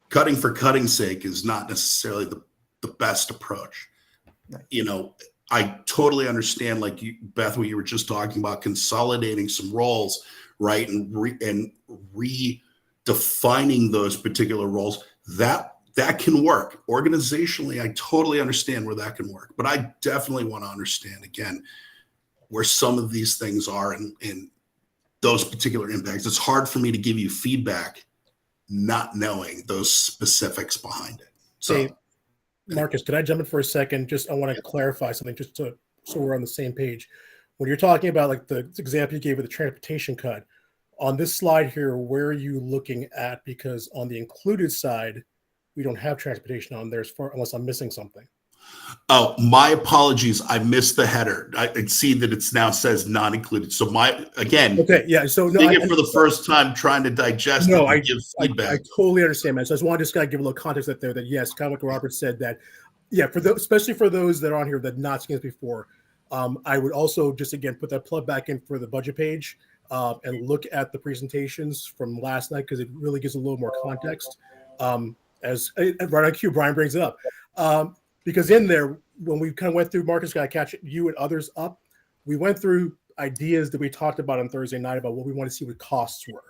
cutting for cutting's sake is not necessarily the best approach. I totally understand, Beth, what you were just talking about, consolidating some roles, right, and redefining those particular roles. That can work organizationally. I totally understand where that can work, but I definitely want to understand again where some of these things are, and those particular impacts. It's hard for me to give you feedback not knowing those specifics behind it. So, Hey, Marcus, could I jump in for a second? Just I want to clarify something so we're on the same page. When you're talking about like the example you gave with the transportation cut, on this slide here, where are you looking at? Because on the included side, we don't have transportation on there unless I'm missing something. oh, my apologies. I missed the header. I see that it's now says not included. So Okay, yeah. So no, seeing it for the first time, trying to digest it and give feedback. I totally understand, man. So I just want to give a little context out there that yes, kind of like Robert said that, yeah, for those, especially for those that are on here that not seen this before, I would also just again put that plug back in for the budget page and look at the presentations from last night because it really gives a little more context. As right on cue, Brian brings it up. Because in there, when we kind of went through, Marcus, got to catch you and others up, we went through ideas that we talked about on Thursday night about what we want to see what costs were.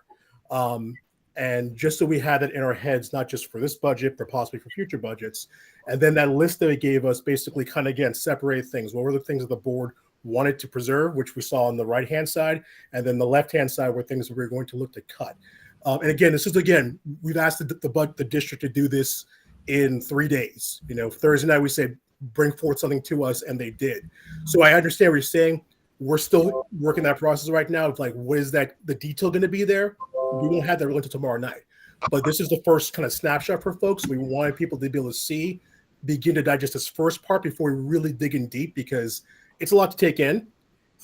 And just so we had it in our heads, not just for this budget, but possibly for future budgets. And then that list that it gave us basically kind of, again, separated things. What were the things that the board wanted to preserve, which we saw on the right-hand side, and then the left-hand side were things that we were going to look to cut. And again, this is, again, we've asked the district to do this in 3 days. You know, Thursday night we said, bring forth something to us, and they did. So I understand what you're saying. We're still working that process right now of like, what is that, the detail going to be there? We won't have that really until tomorrow night. But this is the first kind of snapshot for folks. We wanted people to be able to see, begin to digest this first part before we really dig in deep, because it's a lot to take in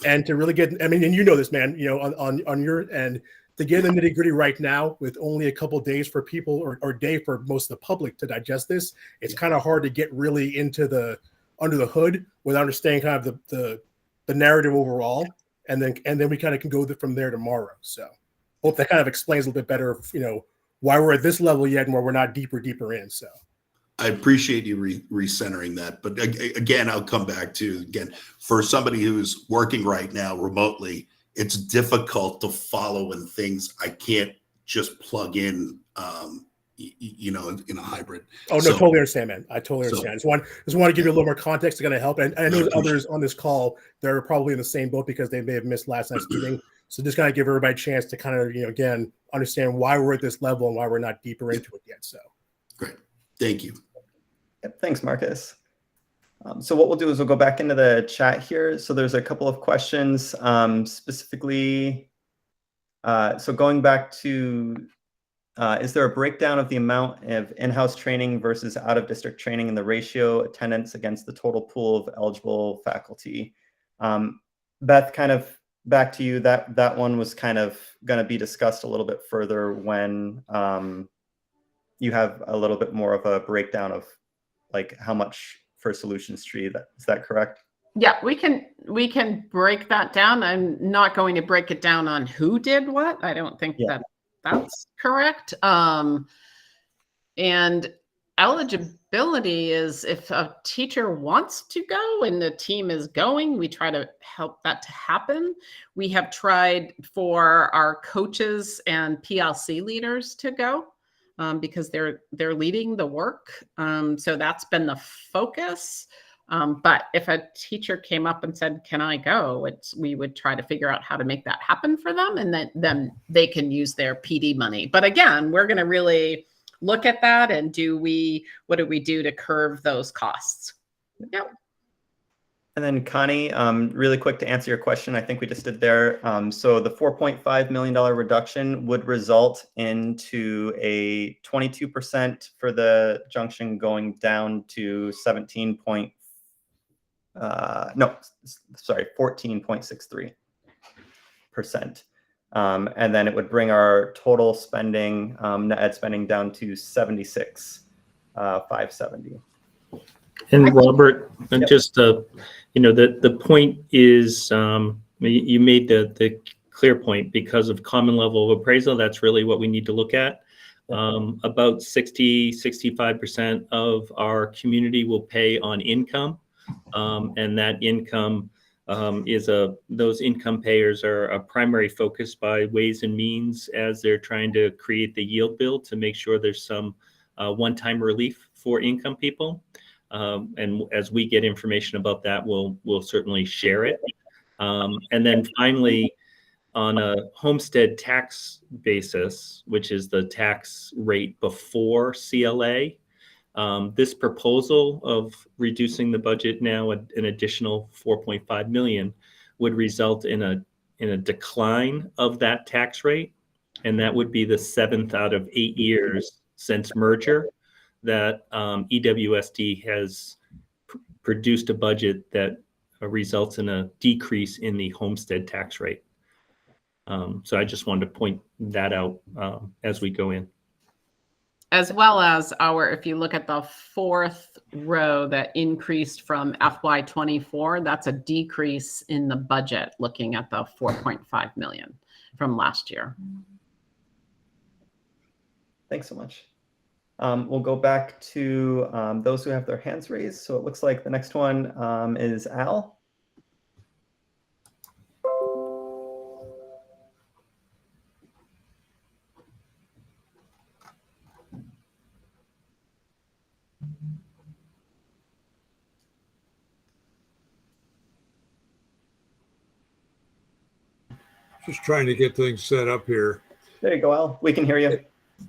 and to really get, I mean, and you know this, man, you know, on your end, to get in the nitty gritty right now with only a couple of days for people or day for most of the public to digest this, it's kind of hard to get really into the under the hood without understanding kind of the narrative overall. And then we kind of can go from there tomorrow. So hope that kind of explains a little bit better, you know, why we're at this level yet and where we're not deeper in. So I appreciate you recentering that. But again, I'll come back to, again, for somebody who's working right now remotely, it's difficult to follow in things I can't just plug in, you know, in a hybrid. Oh, no, totally understand, man. I totally understand. I just want to give you a little more context to kind of help. And I know others on this call, they're probably in the same boat because they may have missed last night's meeting. So just kind of give everybody a chance to kind of, you know, again, understand why we're at this level and why we're not deeper into it yet. So great. Thank you. Yep, thanks, Marcus. So what we'll do is we'll go back into the chat here. So there's a couple of questions specifically. So going back to, is there a breakdown of the amount of in-house training versus out-of-district training and the ratio attendance against the total pool of eligible faculty? Beth, kind of back to you. That one was kind of going to be discussed a little bit further when you have a little bit more of a breakdown of like how much for Solutions Tree. Is that correct? Yeah, we can break that down. I'm not going to break it down on who did what. I don't think that's correct. And eligibility is if a teacher wants to go and the team is going, we try to help that to happen. We have tried for our coaches and PLC leaders to go. Because they're leading the work. So that's been the focus. But if a teacher came up and said, can I go? We would try to figure out how to make that happen for them. And then they can use their PD money. But again, we're going to really look at that and what do we do to curve those costs? Yep. And then Connie, really quick to answer your question, I think we just did there. So the $4.5 million reduction would result into a 22% for the junction going down to 14.63%. And then it would bring our total spending, net ed spending down to 76,570. And Robert, Yep. just you know, the point is, you made the clear point, because of common level of appraisal, that's really what we need to look at. About 65% of our community will pay on income, and that income those income payers are a primary focus by Ways and Means as they're trying to create the yield bill to make sure there's some one-time relief for income people. And as we get information about that, we'll certainly share it. And then finally, on a homestead tax basis, which is the tax rate before CLA. This proposal of reducing the budget now an additional 4.5 million would result in a decline of that tax rate, and that would be the 7th out of 8 years since merger that EWSD has produced a budget that results in a decrease in the homestead tax rate. So I just wanted to point that out as we go in. As well as if you look at the fourth row that increased from FY24, that's a decrease in the budget, looking at the 4.5 million from last year. Thanks so much. We'll go back to those who have their hands raised. So it looks like the next one is Al. Just trying to get things set up here. There you go, Al. We can hear you.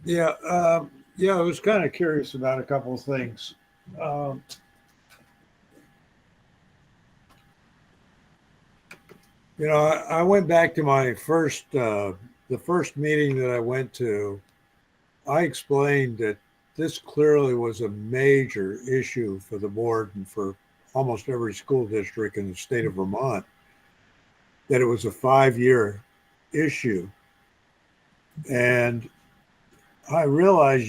Yeah, I was kind of curious about a couple of things. I went back to my the first meeting that I went to. I explained that this clearly was a major issue for the board and for almost every school district in the state of Vermont, that it was a 5-year issue. And I realize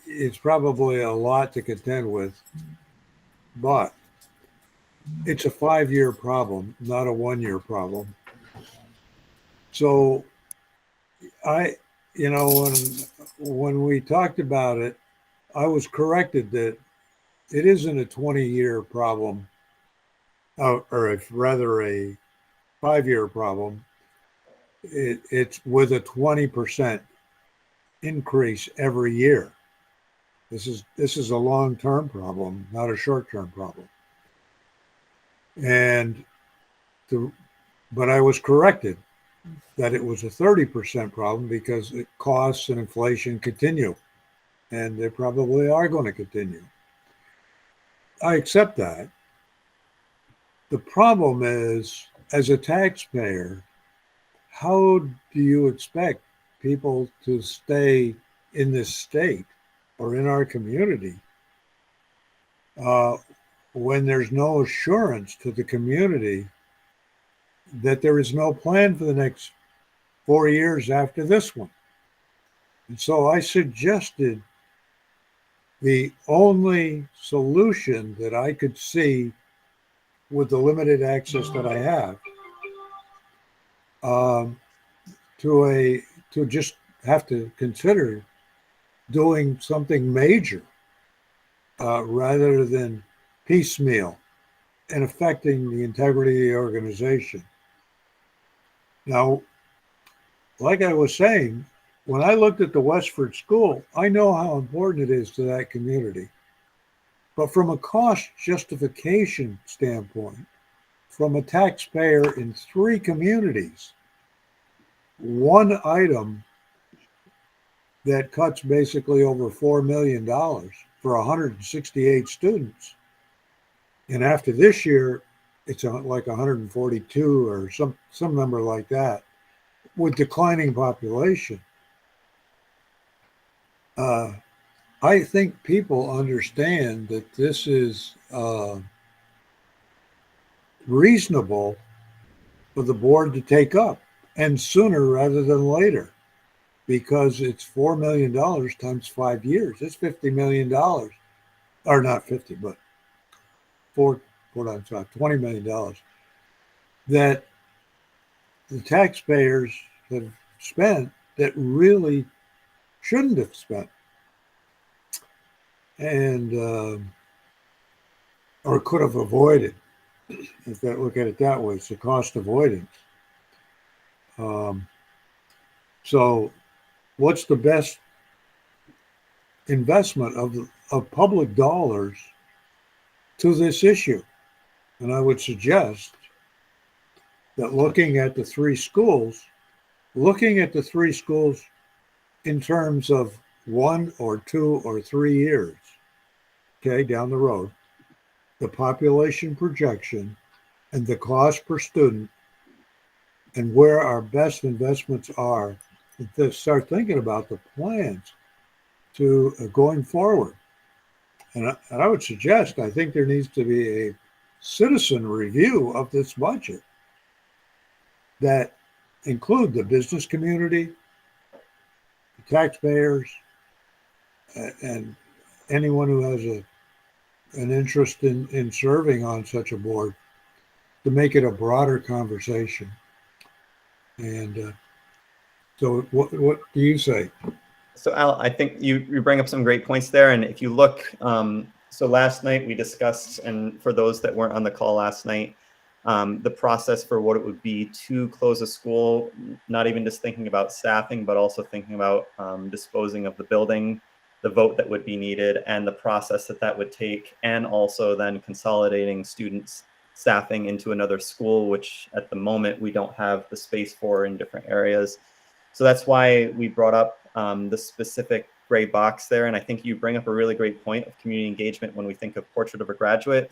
it's probably a lot to contend with, but it's a 5-year problem, not a 1-year problem. So when we talked about it, I was corrected that it isn't a 20-year problem, or rather a 5-year problem. It's with a 20% increase every year. This is a long-term problem, not a short-term problem. But I was corrected that it was a 30% problem because costs and inflation continue, and they probably are going to continue. I accept that. The problem is, as a taxpayer, how do you expect people to stay in this state or in our community when there's no assurance to the community that there is no plan for the next 4 years after this one? And so I suggested the only solution that I could see with the limited access that I have to just have to consider doing something major rather than piecemeal and affecting the integrity of the organization. Now, like I was saying, when I looked at the Westford School, I know how important it is to that community. But from a cost justification standpoint, from a taxpayer in 3 communities, one item that cuts basically over $4 million for 168 students. And after this year, it's like 142 or some number like that, with declining population. I think people understand that this is reasonable for the board to take up, and sooner rather than later, because it's $4 million times 5 years. It's $50 million, or not 50, but $20 million that the taxpayers have spent that really shouldn't have spent, and or could have avoided. If you look at it that way, it's a cost avoidance. So what's the best investment of public dollars to this issue? And I would suggest that looking at the three schools in terms of 1 or 2 or 3 years, okay, down the road, the population projection and the cost per student and where our best investments are, to start thinking about the plans to going forward. And I would suggest, I think there needs to be a citizen review of this budget that include the business community, the taxpayers, and anyone who has an interest in serving on such a board, to make it a broader conversation. And so what do you say? So Al, I think you bring up some great points there. And if you look, so last night we discussed, and for those that weren't on the call last night, the process for what it would be to close a school, not even just thinking about staffing, but also thinking about disposing of the building, the vote that would be needed, and the process that would take, and also then consolidating students staffing into another school, which at the moment we don't have the space for in different areas. So that's why we brought up the specific gray box there. And I think you bring up a really great point of community engagement when we think of Portrait of a Graduate.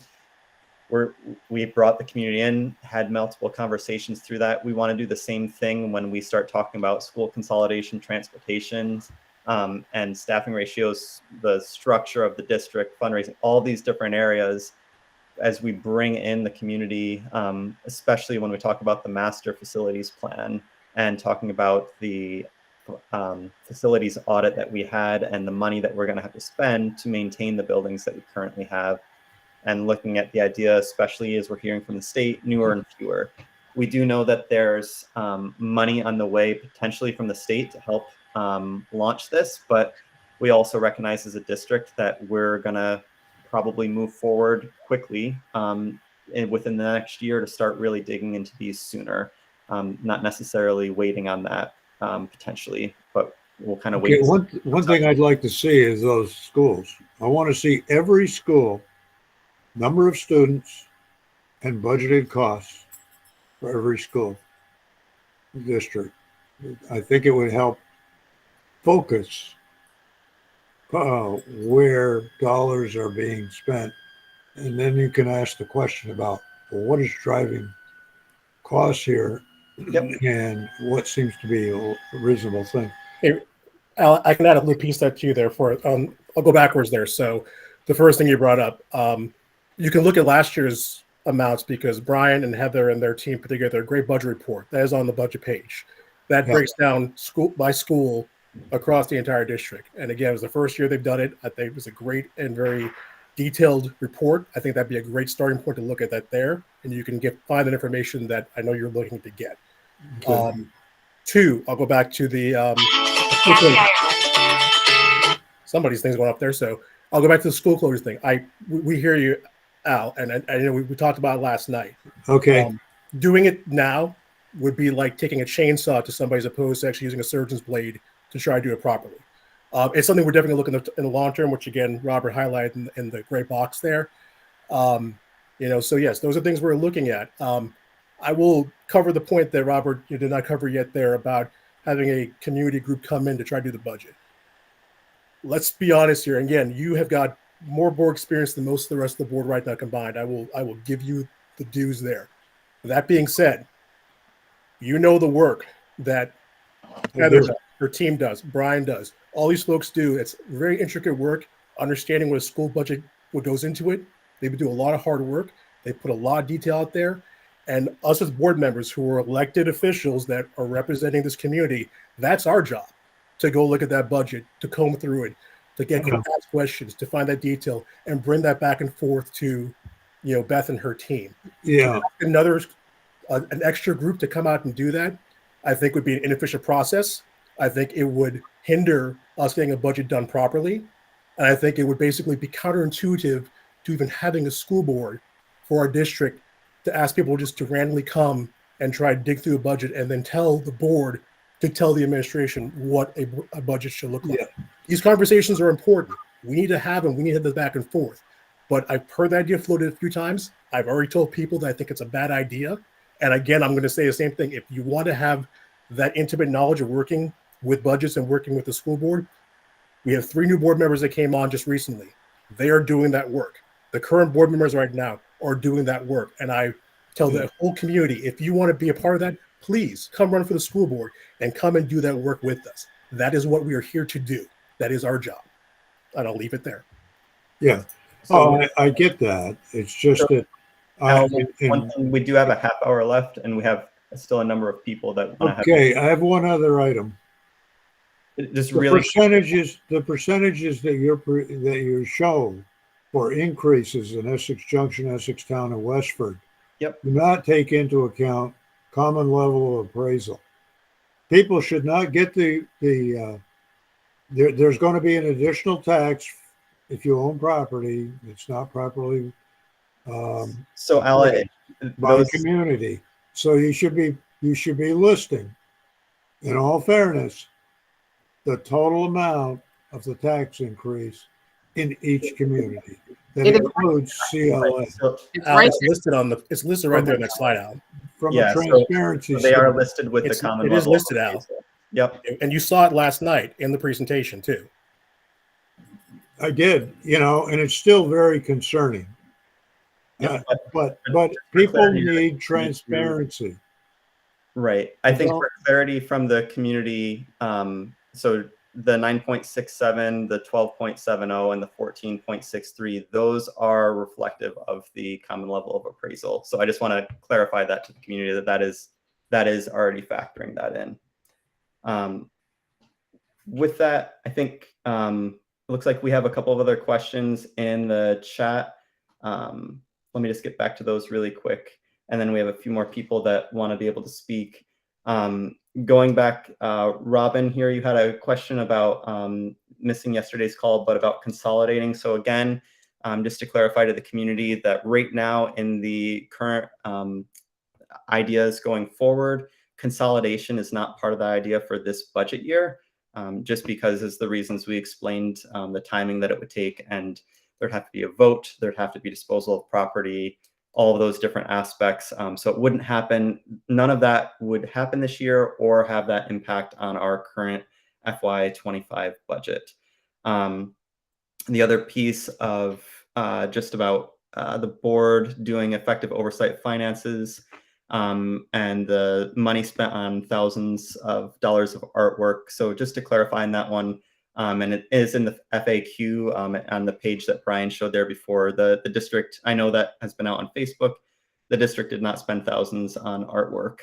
We brought the community in, had multiple conversations through that. We want to do the same thing when we start talking about school consolidation, transportation, and staffing ratios, the structure of the district, fundraising, all these different areas. As we bring in the community, especially when we talk about the master facilities plan and talking about the facilities audit that we had and the money that we're going to have to spend to maintain the buildings that we currently have, and looking at the idea, especially as we're hearing from the state, newer and fewer. We do know that there's money on the way potentially from the state to help launch this, but we also recognize as a district that we're going to probably move forward quickly within the next year to start really digging into these sooner, not necessarily waiting on that potentially, but we'll kind of wait. One thing I'd like to see is those schools. I want to see every school, number of students, and budgeted costs for every school district. I think it would help focus where dollars are being spent. And then you can ask the question about, well, what is driving costs here? Yep. And what seems to be a reasonable thing. Hey, Al, I can add a little piece that to you there for I'll go backwards there. So the first thing you brought up, you can look at last year's amounts because Brian and Heather and their team put together a great budget report that is on the budget page that breaks down school by school across the entire district. And again, it was the first year they've done it. I think it was a great and very detailed report. I think that'd be a great starting point to look at that there, and you can find that information that I know you're looking to get. Okay. Two, I'll go back to the somebody's thing's going up there, so I'll go back to the school closure thing. We hear you, Al, and I know we talked about it last night. Okay. Doing it now would be like taking a chainsaw to somebody as opposed to actually using a surgeon's blade to try to do it properly. It's something we're definitely looking at in the long term, which again, Robert highlighted in the gray box there. So yes, those are things we're looking at. I will cover the point that Robert, you did not cover yet there about having a community group come in to try to do the budget. Let's be honest here. Again, you have got more board experience than most of the rest of the board right now combined. I will give you the dues there. That being said, you know the work that Heather does, her team does, Brian does, all these folks do. It's very intricate work, understanding what a school budget, what goes into it. They do a lot of hard work. They put a lot of detail out there. And us as board members who are elected officials that are representing this community, that's our job, to go look at that budget, to comb through it, to get ask questions, to find that detail, and bring that back and forth to, Beth and her team. Yeah. An extra group to come out and do that, I think would be an inefficient process. I think it would hinder us getting a budget done properly. And I think it would basically be counterintuitive to even having a school board for our district to ask people just to randomly come and try to dig through a budget and then tell the board to tell the administration what a budget should look like. Yeah. These conversations are important. We need to have them. We need to have this back and forth. But I've heard that idea floated a few times. I've already told people that I think it's a bad idea. And again, I'm going to say the same thing. If you want to have that intimate knowledge of working with budgets and working with the school board, we have 3 new board members that came on just recently. They are doing that work. The current board members right now are doing that work. And I tell the whole community, if you want to be a part of that, please come run for the school board and come and do that work with us. That is what we are here to do. That is our job. And I'll leave it there. Yeah. So, I get that. It's just that. Al, one thing, we do have a half hour left, and we have still a number of people that want to have. Okay, I have one other item. Just The really percentages that you show for increases in Essex Junction, Essex Town, and Westford. Yep. Do not take into account common level of appraisal. People should not get there's going to be an additional tax if you own property it's not properly so Al, by the community. So you should be listing, in all fairness, the total amount of the tax increase in each community. That includes CLA. Al, it's listed right there on that slide, Al. From a transparency so they are listed with the common level. It is listed, Al. Yep. And you saw it last night in the presentation too. I did, and it's still very concerning. Yeah, but people need transparency. Right. I think for clarity from the community, so the 9.67, the 12.70, and the 14.63, those are reflective of the common level of appraisal. So I just want to clarify that to the community that is already factoring that in. With that, I think it looks like we have a couple of other questions in the chat. Let me just get back to those really quick. And then we have a few more people that want to be able to speak. Going back, Robin, here you had a question about missing yesterday's call, but about consolidating. So again, just to clarify to the community that right now in the current ideas going forward, consolidation is not part of the idea for this budget year, just because as the reasons we explained, the timing that it would take, and there'd have to be a vote, there'd have to be disposal of property, all of those different aspects. So it wouldn't happen. None of that would happen this year or have that impact on our current FY25 budget. The other piece of just about the board doing effective oversight finances and the money spent on thousands of dollars of artwork. So just to clarify on that one, and it is in the FAQ on the page that Brian showed there before. The district, I know that has been out on Facebook. The district did not spend thousands on artwork.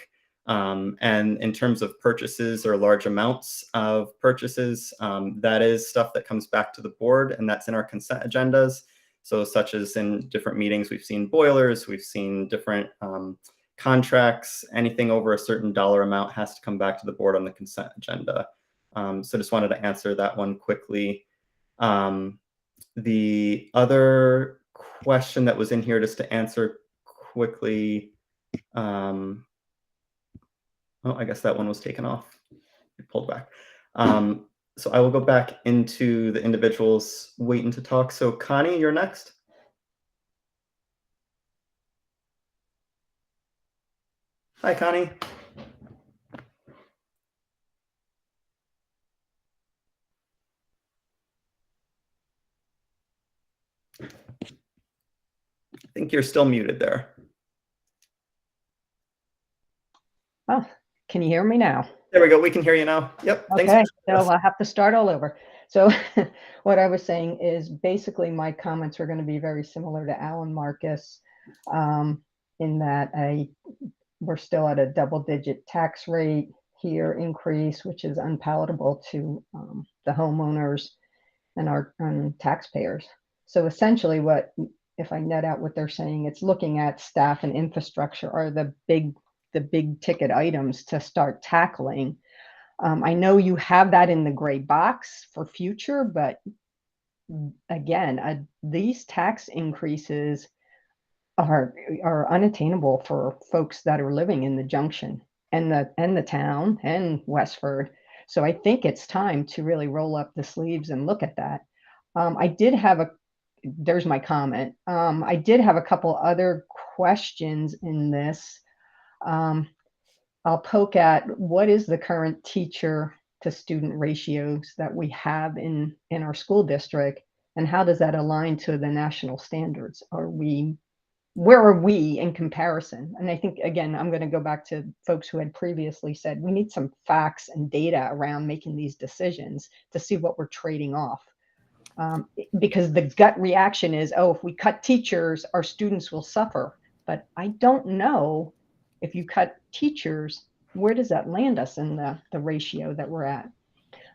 And in terms of purchases or large amounts of purchases, that is stuff that comes back to the board, and that's in our consent agendas. So such as in different meetings, we've seen boilers, we've seen different contracts, anything over a certain dollar amount has to come back to the board on the consent agenda. So just wanted to answer that one quickly. The other question that was in here, just to answer quickly, oh, I guess that one was taken off. It pulled back. So I will go back into the individuals waiting to talk. So Connie, you're next. Hi, Connie. I think you're still muted there. Oh, can you hear me now? There we go. We can hear you now. Yep. Okay, so I'll have to start all over. So what I was saying is basically my comments are going to be very similar to Alan Marcus in that we're still at a double-digit tax rate here increase, which is unpalatable to the homeowners and our taxpayers. So essentially if I net out what they're saying, it's looking at staff and infrastructure are the big ticket items to start tackling. I know you have that in the gray box for future, but again, these tax increases are unattainable for folks that are living in the junction and the town and Westford. So I think it's time to really roll up the sleeves and look at that. There's my comment. I did have a couple other questions in this. I'll poke at what is the current teacher to student ratios that we have in our school district, and how does that align to the national standards? Where are we in comparison? And I think, again, I'm going to go back to folks who had previously said we need some facts and data around making these decisions to see what we're trading off. Because the gut reaction is, oh, if we cut teachers, our students will suffer. But I don't know, if you cut teachers, where does that land us in the ratio that we're at?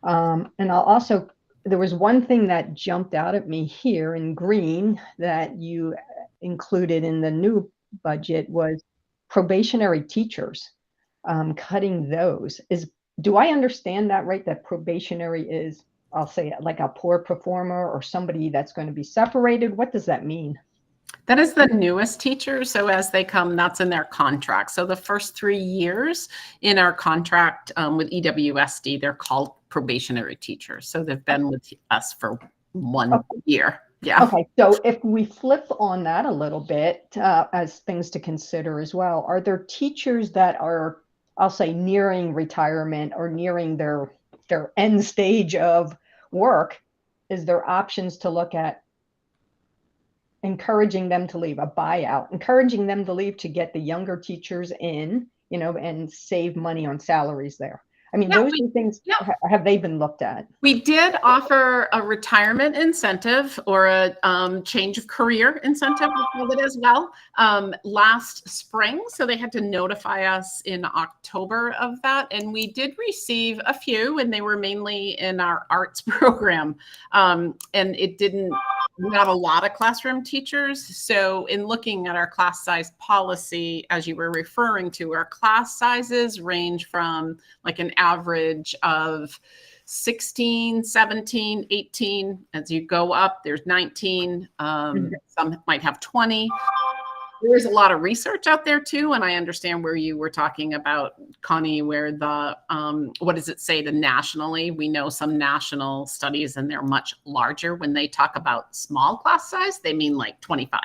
And I'll also, there was one thing that jumped out at me here in green that you included in the new budget was probationary teachers, cutting those. Do I understand that right? That probationary is, I'll say, like a poor performer or somebody that's going to be separated? What does that mean? That is the newest teachers. So as they come, that's in their contract. So the first 3 years in our contract with EWSD, they're called probationary teachers. So they've been with us for 1 year. Yeah. Okay. So if we flip on that a little bit, as things to consider as well, are there teachers that are, I'll say, nearing retirement or nearing their end stage of work? Is there options to look at encouraging them to leave, a buyout, encouraging them to leave to get the younger teachers in, and save money on salaries there? I mean, those are things, have they been looked at? We did offer a retirement incentive or a change of career incentive, we called it as well, last spring. So they had to notify us in October of that. And we did receive a few, and they were mainly in our arts program. And it didn't, not a lot of classroom teachers. So in looking at our class size policy, as you were referring to, our class sizes range from like an average of 16, 17, 18. As you go up, there's 19. Some might have 20. There's a lot of research out there too. And I understand where you were talking about, Connie, where the, what does it say, the nationally? We know some national studies and they're much larger. When they talk about small class size, they mean like 25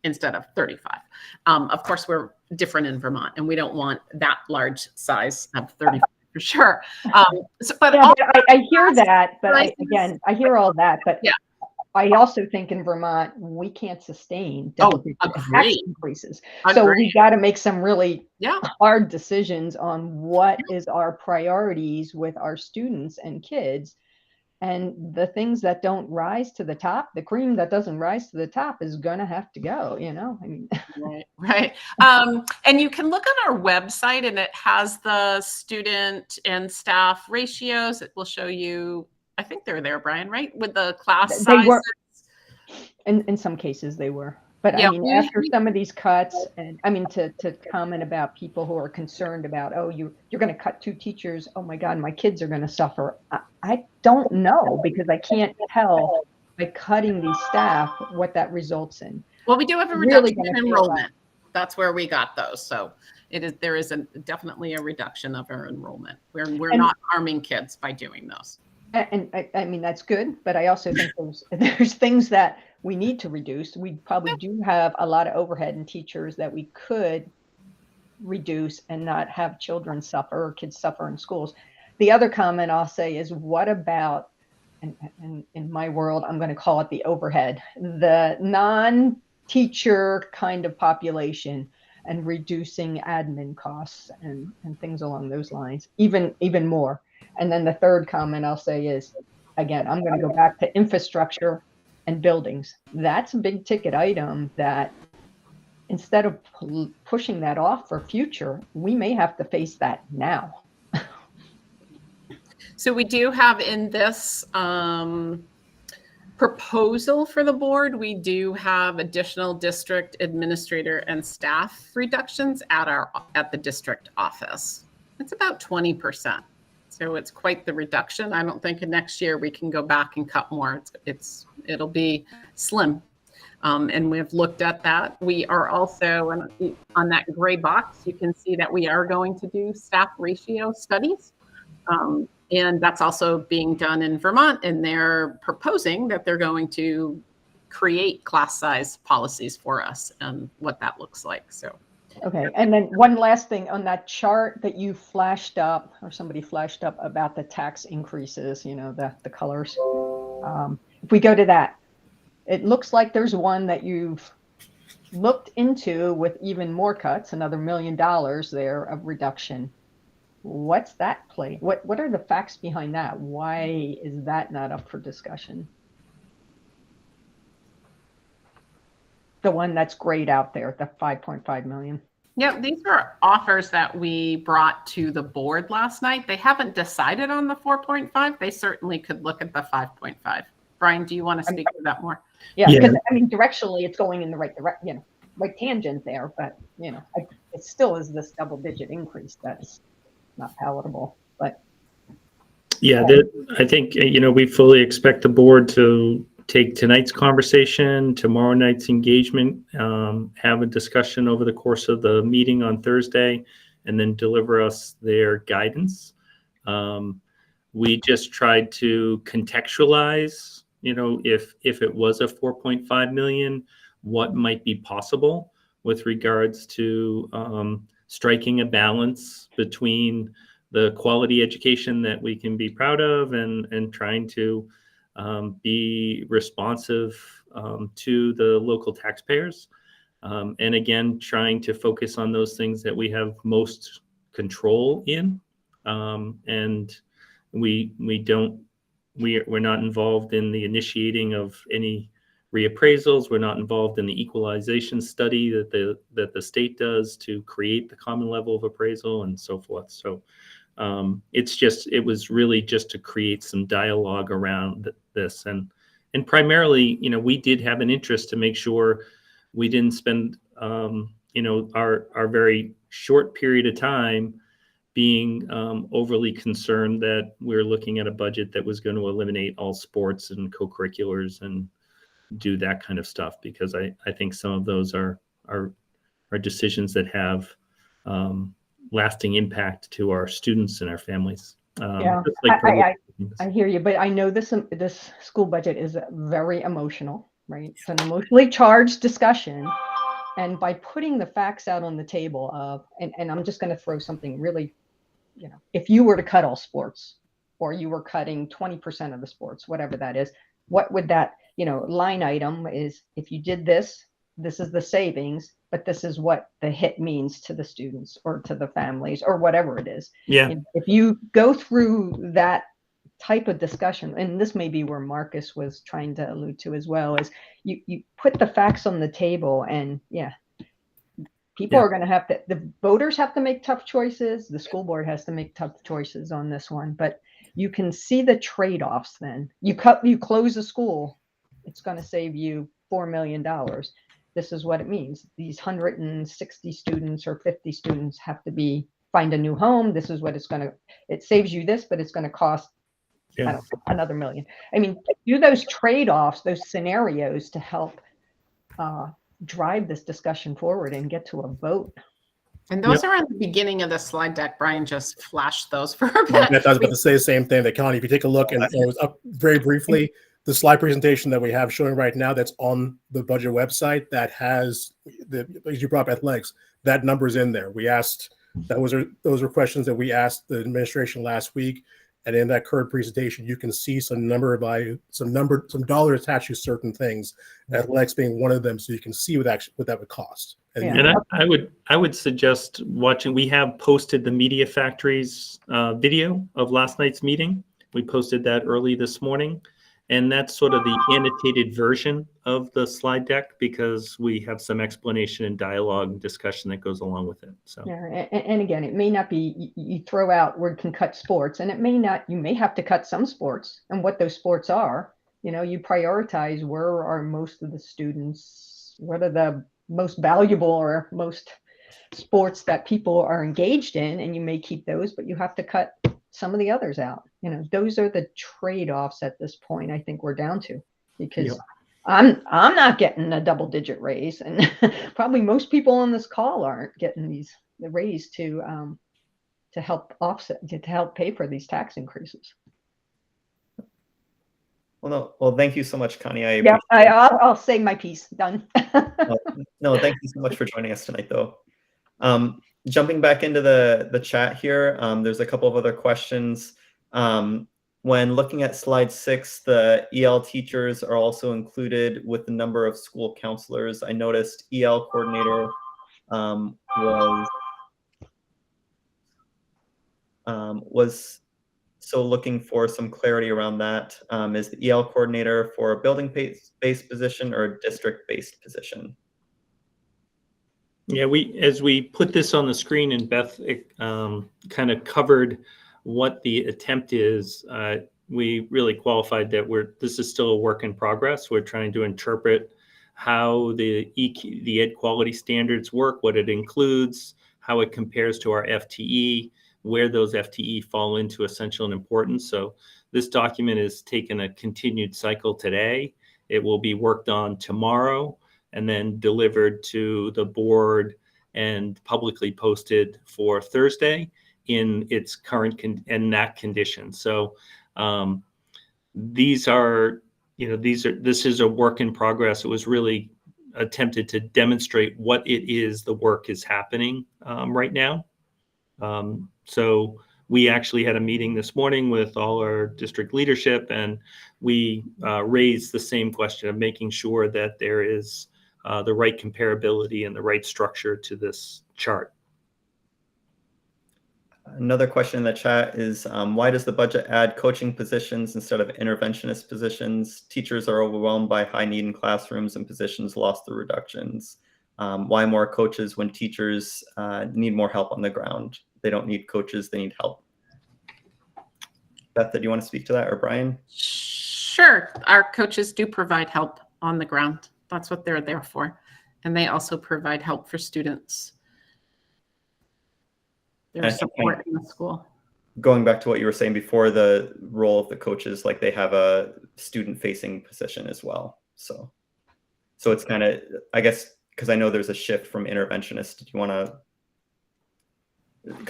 instead of 35. Of course, we're different in Vermont and we don't want that large size of 35 for sure. But I hear that, but I hear all that, but yeah. I also think in Vermont, we can't sustain double-digit tax increases. So we got to make some really hard decisions on what is our priorities with our students and kids. And the things that don't rise to the top, the cream that doesn't rise to the top is going to have to go, I mean. Right. And you can look on our website and it has the student and staff ratios. It will show you, I think they're there, Brian, right? With the class sizes. They were, in some cases they were. But I mean, after some of these cuts, and I mean, to comment about people who are concerned about, oh, you're going to cut 2 teachers. Oh my God, my kids are going to suffer. I don't know, because I can't tell by cutting these staff what that results in. Well, we do have a reduction in enrollment. That's where we got those. So there is definitely a reduction of our enrollment. We're not harming kids by doing those. And I mean, that's good, but I also think there's things that we need to reduce. We probably do have a lot of overhead in teachers that we could reduce and not have children suffer or kids suffer in schools. The other comment I'll say is, what about, and in my world, I'm going to call it the overhead, the non-teacher kind of population, and reducing admin costs and things along those lines, even more. And then the third comment I'll say is, again, I'm going to go back to infrastructure and buildings. That's a big ticket item that instead of pushing that off for future, we may have to face that now. So we do have in this proposal for the board, we do have additional district administrator and staff reductions at the district office. It's about 20%. So it's quite the reduction. I don't think next year we can go back and cut more. It'll be slim. And we've looked at that. We are also on that gray box, you can see that we are going to do staff ratio studies. And that's also being done in Vermont, and they're proposing that they're going to create class size policies for us and what that looks like. So Okay, and then one last thing on that chart that you flashed up, or somebody flashed up about the tax increases, you know, the colors. If we go to that, it looks like there's one that you've looked into with even more cuts, another $1 million there of reduction. What's that play? What are the facts behind that? Why is that not up for discussion? The one that's grayed out there, the 5.5 million. Yeah, these are offers that we brought to the board last night. They haven't decided on the 4.5. They certainly could look at the 5.5. Brian, do you want to speak to that more? Yeah, because I mean, directionally, it's going in the right direction, you know, right tangent there, but you know, it still is this double-digit increase that's not palatable. But yeah, I think you know we fully expect the board to take tonight's conversation, tomorrow night's engagement, have a discussion over the course of the meeting on Thursday, and then deliver us their guidance. We just tried to contextualize, you know, if it was a 4.5 million, what might be possible with regards to striking a balance between the quality education that we can be proud of and trying to be responsive to the local taxpayers. And again, trying to focus on those things that we have most control in. And we're not involved in the initiating of any reappraisals. We're not involved in the equalization study that the state does to create the common level of appraisal and so forth. So it was really just to create some dialogue around this, and primarily, you know, we did have an interest to make sure we didn't spend, you know, our very short period of time being overly concerned that we're looking at a budget that was going to eliminate all sports and co-curriculars and do that kind of stuff, because I think some of those are decisions that have lasting impact to our students and our families. Yeah, I hear you, but I know this school budget is very emotional, right? It's an emotionally charged discussion. And by putting the facts out on the table of, and I'm just going to throw something really, you know, if you were to cut all sports, or you were cutting 20% of the sports, whatever that is, what would that, you know, line item is? If you did this, this is the savings, but this is what the hit means to the students or to the families or whatever it is. Yeah. If you go through that type of discussion, and this may be where Marcus was trying to allude to as well, is you put the facts on the table, and people are going to have to, the voters have to make tough choices. The school board has to make tough choices on this one, but you can see the trade-offs. Then you close a school, it's going to save you $4 million. This is what it means. These 160 students or 50 students have to find a new home. This is what it saves you this, but it's going to cost another $1 million. I mean, do those trade-offs, those scenarios to help drive this discussion forward and get to a vote. And those are in the beginning of the slide deck. Brian just flashed those for I was about to say the same thing. That Connie, if you take a look, and it was up very briefly, the slide presentation that we have showing right now that's on the budget website that has as you brought up athletics, that number's in there. We asked, those are questions that we asked the administration last week. And in that current presentation, you can see some dollars attached to certain things, athletics being one of them, so you can see what that would cost. And I would suggest watching. We have posted the Media Factory's video of last night's meeting. We posted that early this morning, and that's sort of the annotated version of the slide deck, because we have some explanation and dialogue and discussion that goes along with it. So and again, it may not be you throw out where you can cut sports, and it may not. You may have to cut some sports, and what those sports are. You know, you prioritize where are most of the students, what are the most valuable or most sports that people are engaged in, and you may keep those, but you have to cut some of the others out. You know, those are the trade-offs at this point. I think we're down to, because I'm not getting a double-digit raise, and probably most people on this call aren't getting the raise to help offset, to help pay for these tax increases. Well, thank you so much, Connie. I'll say my piece. Done. No, thank you so much for joining us tonight, though. Jumping back into the chat here, there's a couple of other questions. When looking at slide 6, the EL teachers are also included with the number of school counselors. I noticed EL coordinator was so looking for some clarity around that. Is the EL coordinator for a building-based position or a district-based position? Yeah, as we put this on the screen, and Beth kind of covered what the attempt is, we really qualified that this is still a work in progress. We're trying to interpret how the ed quality standards work, what it includes, how it compares to our FTE, where those FTE fall into essential and important. So this document is taken a continued cycle today. It will be worked on tomorrow and then delivered to the board and publicly posted for Thursday in its current condition. So this is a work in progress. It was really attempted to demonstrate what it is the work is happening right now. So we actually had a meeting this morning with all our district leadership, and we raised the same question of making sure that there is the right comparability and the right structure to this chart. Another question in the chat is, why does the budget add coaching positions instead of interventionist positions? Teachers are overwhelmed by high need in classrooms and positions lost through reductions. Why more coaches when teachers need more help on the ground? They don't need coaches, they need help. Beth, do you want to speak to that, or Brian? Sure. Our coaches do provide help on the ground. That's what they're there for. And they also provide help for students. There's support in the school. Going back to what you were saying before, the role of the coaches, like they have a student-facing position as well. So it's kind of, I guess, because I know there's a shift from interventionist. Do you want to?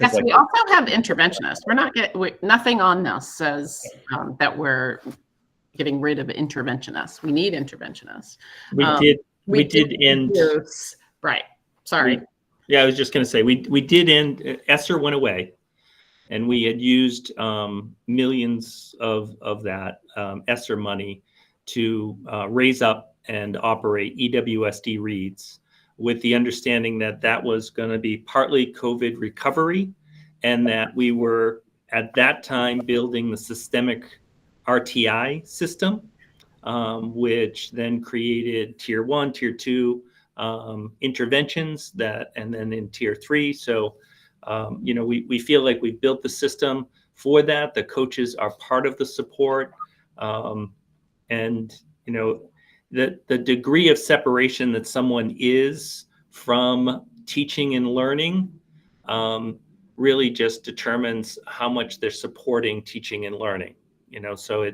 Yes, we also have interventionists. We're not nothing on this says that we're getting rid of interventionists. We need interventionists. We did end. Right. Sorry. Yeah, I was just going to say we did end. ESSER went away, and we had used millions of that ESSER money to raise up and operate EWSD reads, with the understanding that that was going to be partly COVID recovery, and that we were at that time building the systemic RTI system, which then created tier 1, tier 2 interventions and then in tier 3. So, we feel like we built the system for that. The coaches are part of the support. The degree of separation that someone is from teaching and learning really just determines how much they're supporting teaching and learning. So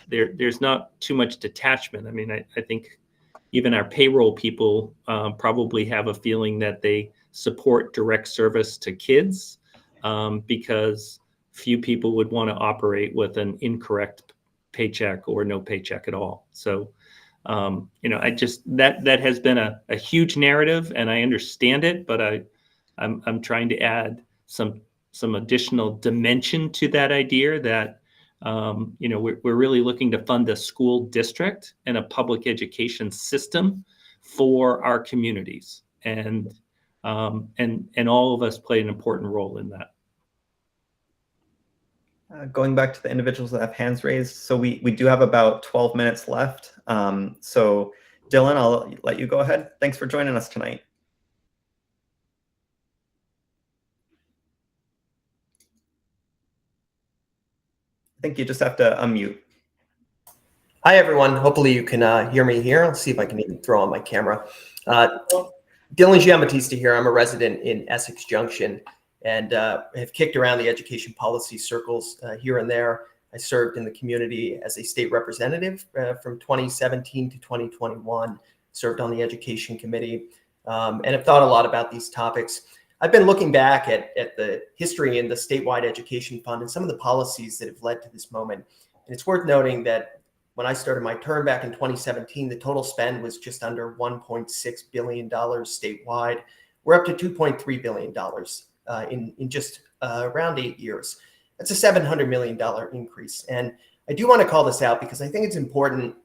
there's not too much detachment. I mean, I think even our payroll people probably have a feeling that they support direct service to kids because few people would want to operate with an incorrect paycheck or no paycheck at all. So, I just that has been a huge narrative, and I understand it, but I'm trying to add some additional dimension to that idea that we're really looking to fund a school district and a public education system for our communities, and all of us play an important role in that. Going back to the individuals that have hands raised, so we do have about 12 minutes left. So Dylan, I'll let you go ahead. Thanks for joining us tonight. I think you just have to unmute. Hi, everyone. Hopefully you can hear me here. I'll see if I can even throw on my camera. Dylan Giambattista here. I'm a resident in Essex Junction and have kicked around the education policy circles here and there. I served in the community as a state representative from 2017 to 2021, served on the education committee, and have thought a lot about these topics. I've been looking back at the history in the statewide education fund and some of the policies that have led to this moment. And it's worth noting that when I started my term back in 2017, the total spend was just under $1.6 billion statewide, we're up to $2.3 billion in just around 8 years. That's a $700 million increase. And I do want to call this out because I think it's important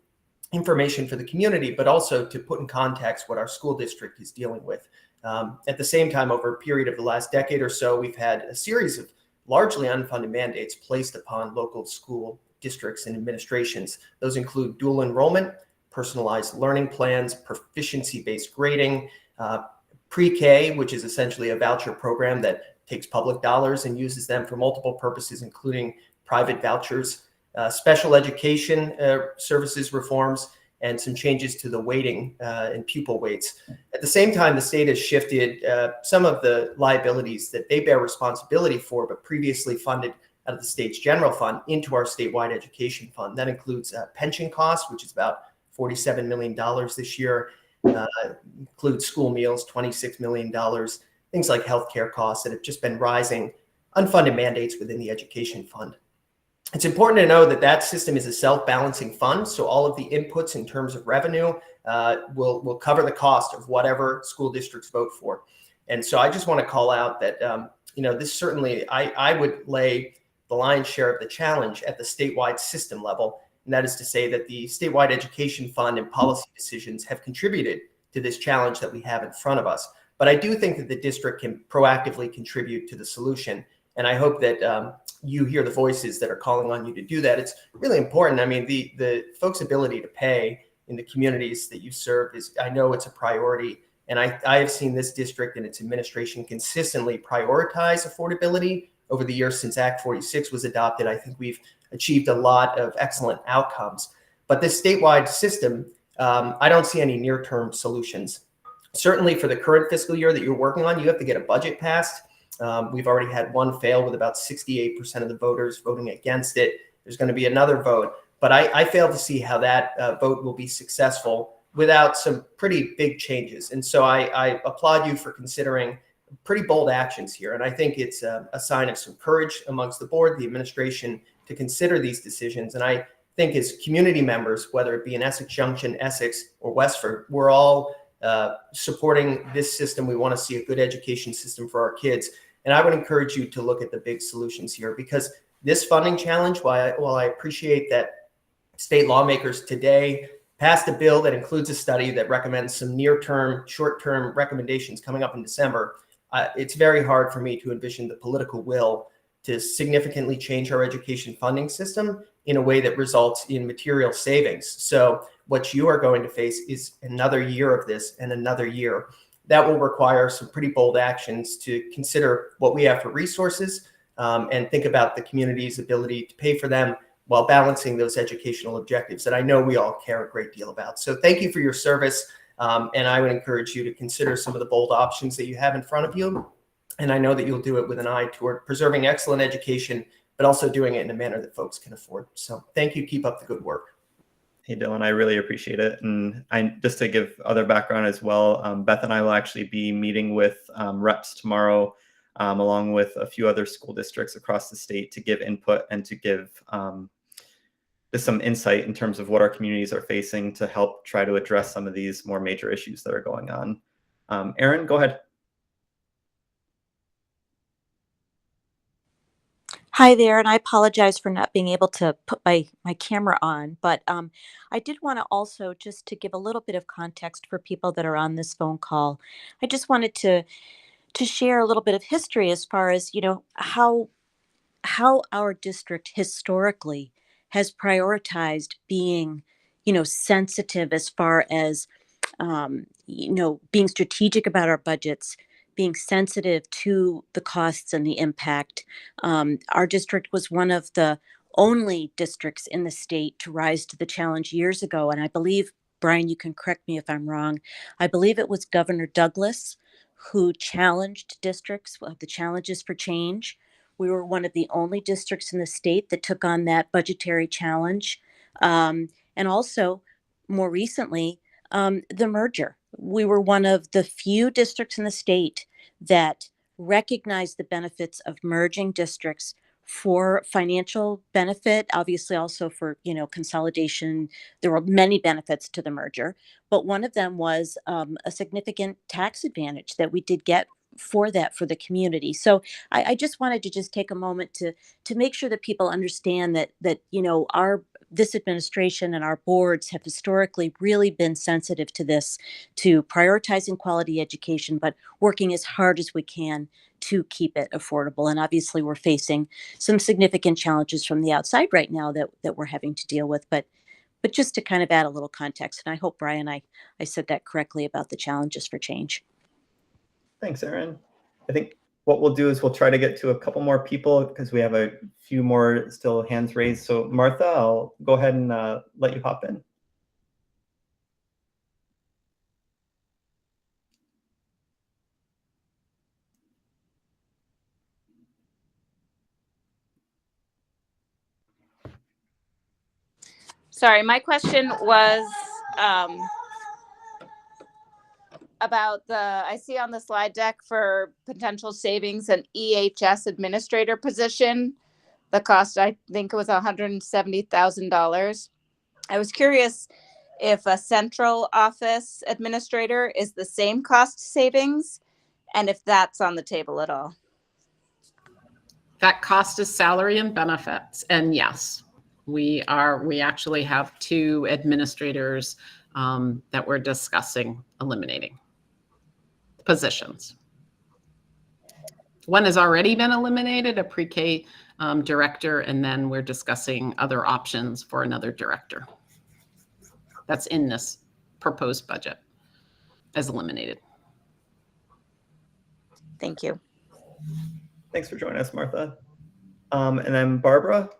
information for the community, but also to put in context what our school district is dealing with. At the same time, over a period of the last decade or so, we've had a series of largely unfunded mandates placed upon local school districts and administrations. Those include dual enrollment, personalized learning plans, proficiency-based grading, pre-K, which is essentially a voucher program that takes public dollars and uses them for multiple purposes, including private vouchers, special education services reforms, and some changes to the weighting and pupil weights. At the same time, the state has shifted some of the liabilities that they bear responsibility for, but previously funded out of the state's general fund into our statewide education fund. That includes pension costs, which is about $47 million this year, includes school meals, $26 million, things like healthcare costs that have just been rising, unfunded mandates within the education fund. It's important to know that that system is a self-balancing fund, so all of the inputs in terms of revenue will cover the cost of whatever school districts vote for. And so I just want to call out that this certainly, I would lay the lion's share of the challenge at the statewide system level, and that is to say that the statewide education fund and policy decisions have contributed to this challenge that we have in front of us. But I do think that the district can proactively contribute to the solution, and I hope that you hear the voices that are calling on you to do that. It's really important. I mean, the folks' ability to pay in the communities that you serve is, I know it's a priority. And I have seen this district and its administration consistently prioritize affordability over the years since Act 46 was adopted. I think we've achieved a lot of excellent outcomes. But this statewide system, I don't see any near-term solutions. Certainly for the current fiscal year that you're working on, you have to get a budget passed. We've already had one fail with about 68% of the voters voting against it. There's going to be another vote, but I fail to see how that vote will be successful without some pretty big changes. And so I applaud you for considering pretty bold actions here. And I think it's a sign of some courage amongst the board, the administration, to consider these decisions. And I think as community members, whether it be in Essex Junction, Essex, or Westford, we're all supporting this system. We want to see a good education system for our kids. And I would encourage you to look at the big solutions here, because this funding challenge, while I appreciate that state lawmakers today passed a bill that includes a study that recommends some near-term, short-term recommendations coming up in December, it's very hard for me to envision the political will to significantly change our education funding system in a way that results in material savings. So what you are going to face is another year of this and another year. That will require some pretty bold actions to consider what we have for resources and think about the community's ability to pay for them while balancing those educational objectives that I know we all care a great deal about. So thank you for your service. And I would encourage you to consider some of the bold options that you have in front of you. And I know that you'll do it with an eye toward preserving excellent education, but also doing it in a manner that folks can afford. So thank you. Keep up the good work. Hey, Dylan, I really appreciate it. And just to give other background as well, Beth and I will actually be meeting with reps tomorrow, along with a few other school districts across the state, to give input and to give just some insight in terms of what our communities are facing to help try to address some of these more major issues that are going on. Erin, go ahead. Hi there, and I apologize for not being able to put my camera on, but I did want to also, just to give a little bit of context for people that are on this phone call, I just wanted to share a little bit of history as far as, how our district historically has prioritized being, sensitive as far as, being strategic about our budgets, being sensitive to the costs and the impact. Our district was one of the only districts in the state to rise to the challenge years ago. And I believe, Brian, you can correct me if I'm wrong, I believe it was Governor Douglas who challenged districts with the challenges for change. We were one of the only districts in the state that took on that budgetary challenge. And also, more recently, the merger. We were one of the few districts in the state that recognized the benefits of merging districts for financial benefit, obviously also for, consolidation. There were many benefits to the merger, but one of them was a significant tax advantage that we did get for the community. So I just wanted to just take a moment to make sure that people understand that this administration and our boards have historically really been sensitive to this, to prioritizing quality education, but working as hard as we can to keep it affordable. And obviously we're facing some significant challenges from the outside right now that we're having to deal with. But just to kind of add a little context, and I hope, Brian, I said that correctly about the challenges for change. Thanks, Erin. I think what we'll do is we'll try to get to a couple more people because we have a few more still hands raised. So Martha, I'll go ahead and let you hop in. Sorry, my question was about I see on the slide deck for potential savings an EHS administrator position. The cost, I think it was $170,000. I was curious if a central office administrator is the same cost savings and if that's on the table at all. That cost is salary and benefits. And yes, we actually have 2 administrators that we're discussing eliminating positions. One has already been eliminated, a pre-K director, and then we're discussing other options for another director. That's in this proposed budget as eliminated. Thank you. Thanks for joining us, Martha. And then Barbara.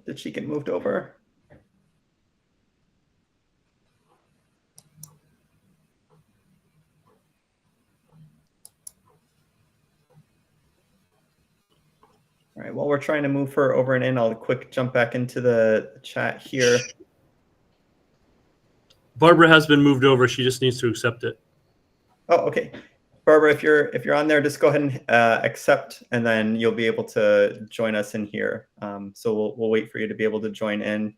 Did she get moved over? All right, while we're trying to move her over and in, I'll quick jump back into the chat here. Barbara has been moved over. She just needs to accept it. Oh, okay. Barbara, if you're on there, just go ahead and accept, and then you'll be able to join us in here. So we'll wait for you to be able to join in.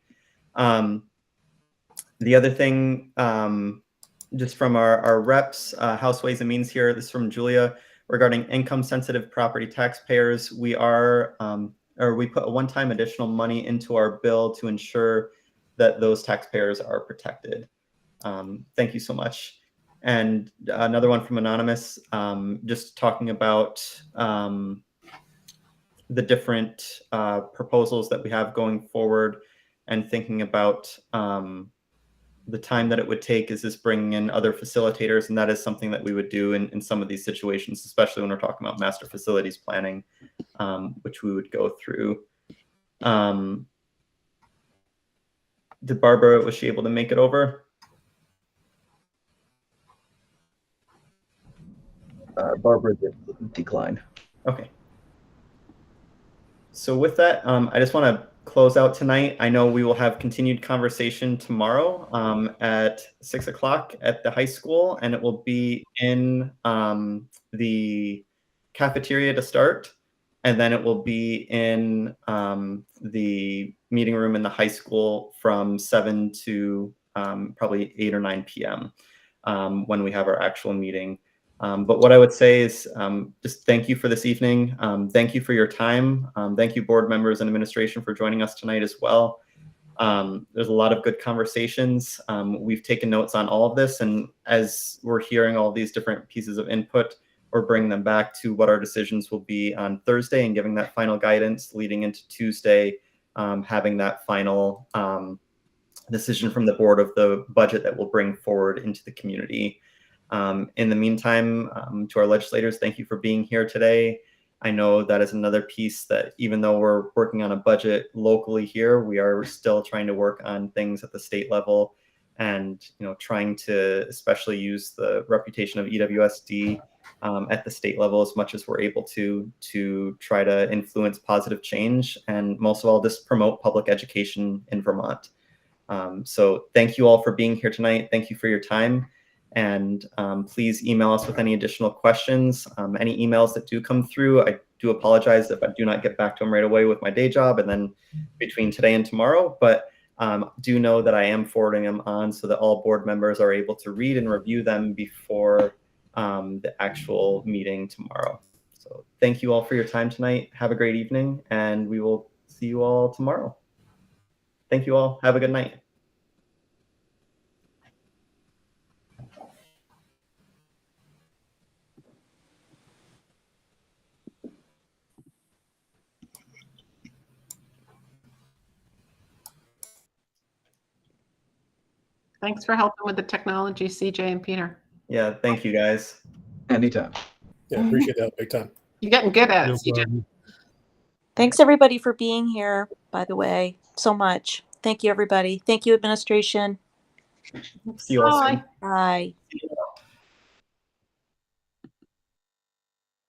The other thing, just from our reps, House Ways and Means here, this is from Julia, regarding income-sensitive property taxpayers. We put a one-time additional money into our bill to ensure that those taxpayers are protected. Thank you so much. And another one from Anonymous, just talking about the different proposals that we have going forward and thinking about the time that it would take. Is this bringing in other facilitators? And that is something that we would do in some of these situations, especially when we're talking about master facilities planning, which we would go through. Did Barbara, was she able to make it over? Barbara did decline. Okay. So with that, I just want to close out tonight. I know we will have continued conversation tomorrow at 6 o'clock at the high school, and it will be in the cafeteria to start, and then it will be in the meeting room in the high school from 7 to probably 8 or 9 p.m. When we have our actual meeting. But what I would say is just thank you for this evening. Thank you for your time. Thank you, board members and administration, for joining us tonight as well. There's a lot of good conversations. We've taken notes on all of this. And as we're hearing all these different pieces of input, we're bringing them back to what our decisions will be on Thursday and giving that final guidance leading into Tuesday, having that final decision from the board of the budget that we'll bring forward into the community. In the meantime, to our legislators, thank you for being here today. I know that is another piece that even though we're working on a budget locally here, we are still trying to work on things at the state level and trying to especially use the reputation of EWSD at the state level as much as we're able to try to influence positive change, and most of all, just promote public education in Vermont. So thank you all for being here tonight. Thank you for your time. And please email us with any additional questions. Any emails that do come through, I do apologize if I do not get back to them right away with my day job and then between today and tomorrow, but do know that I am forwarding them on so that all board members are able to read and review them before the actual meeting tomorrow. So thank you all for your time tonight. Have a great evening, and we will see you all tomorrow. Thank you all. Have a good night. Thanks for helping with the technology, CJ and Peter. Yeah, thank you guys. Anytime. Yeah, appreciate that big time. You're getting good at it, No CJ. problem. Thanks everybody for being here, by the way, so much. Thank you, everybody. Thank you, administration. See you all soon. Bye.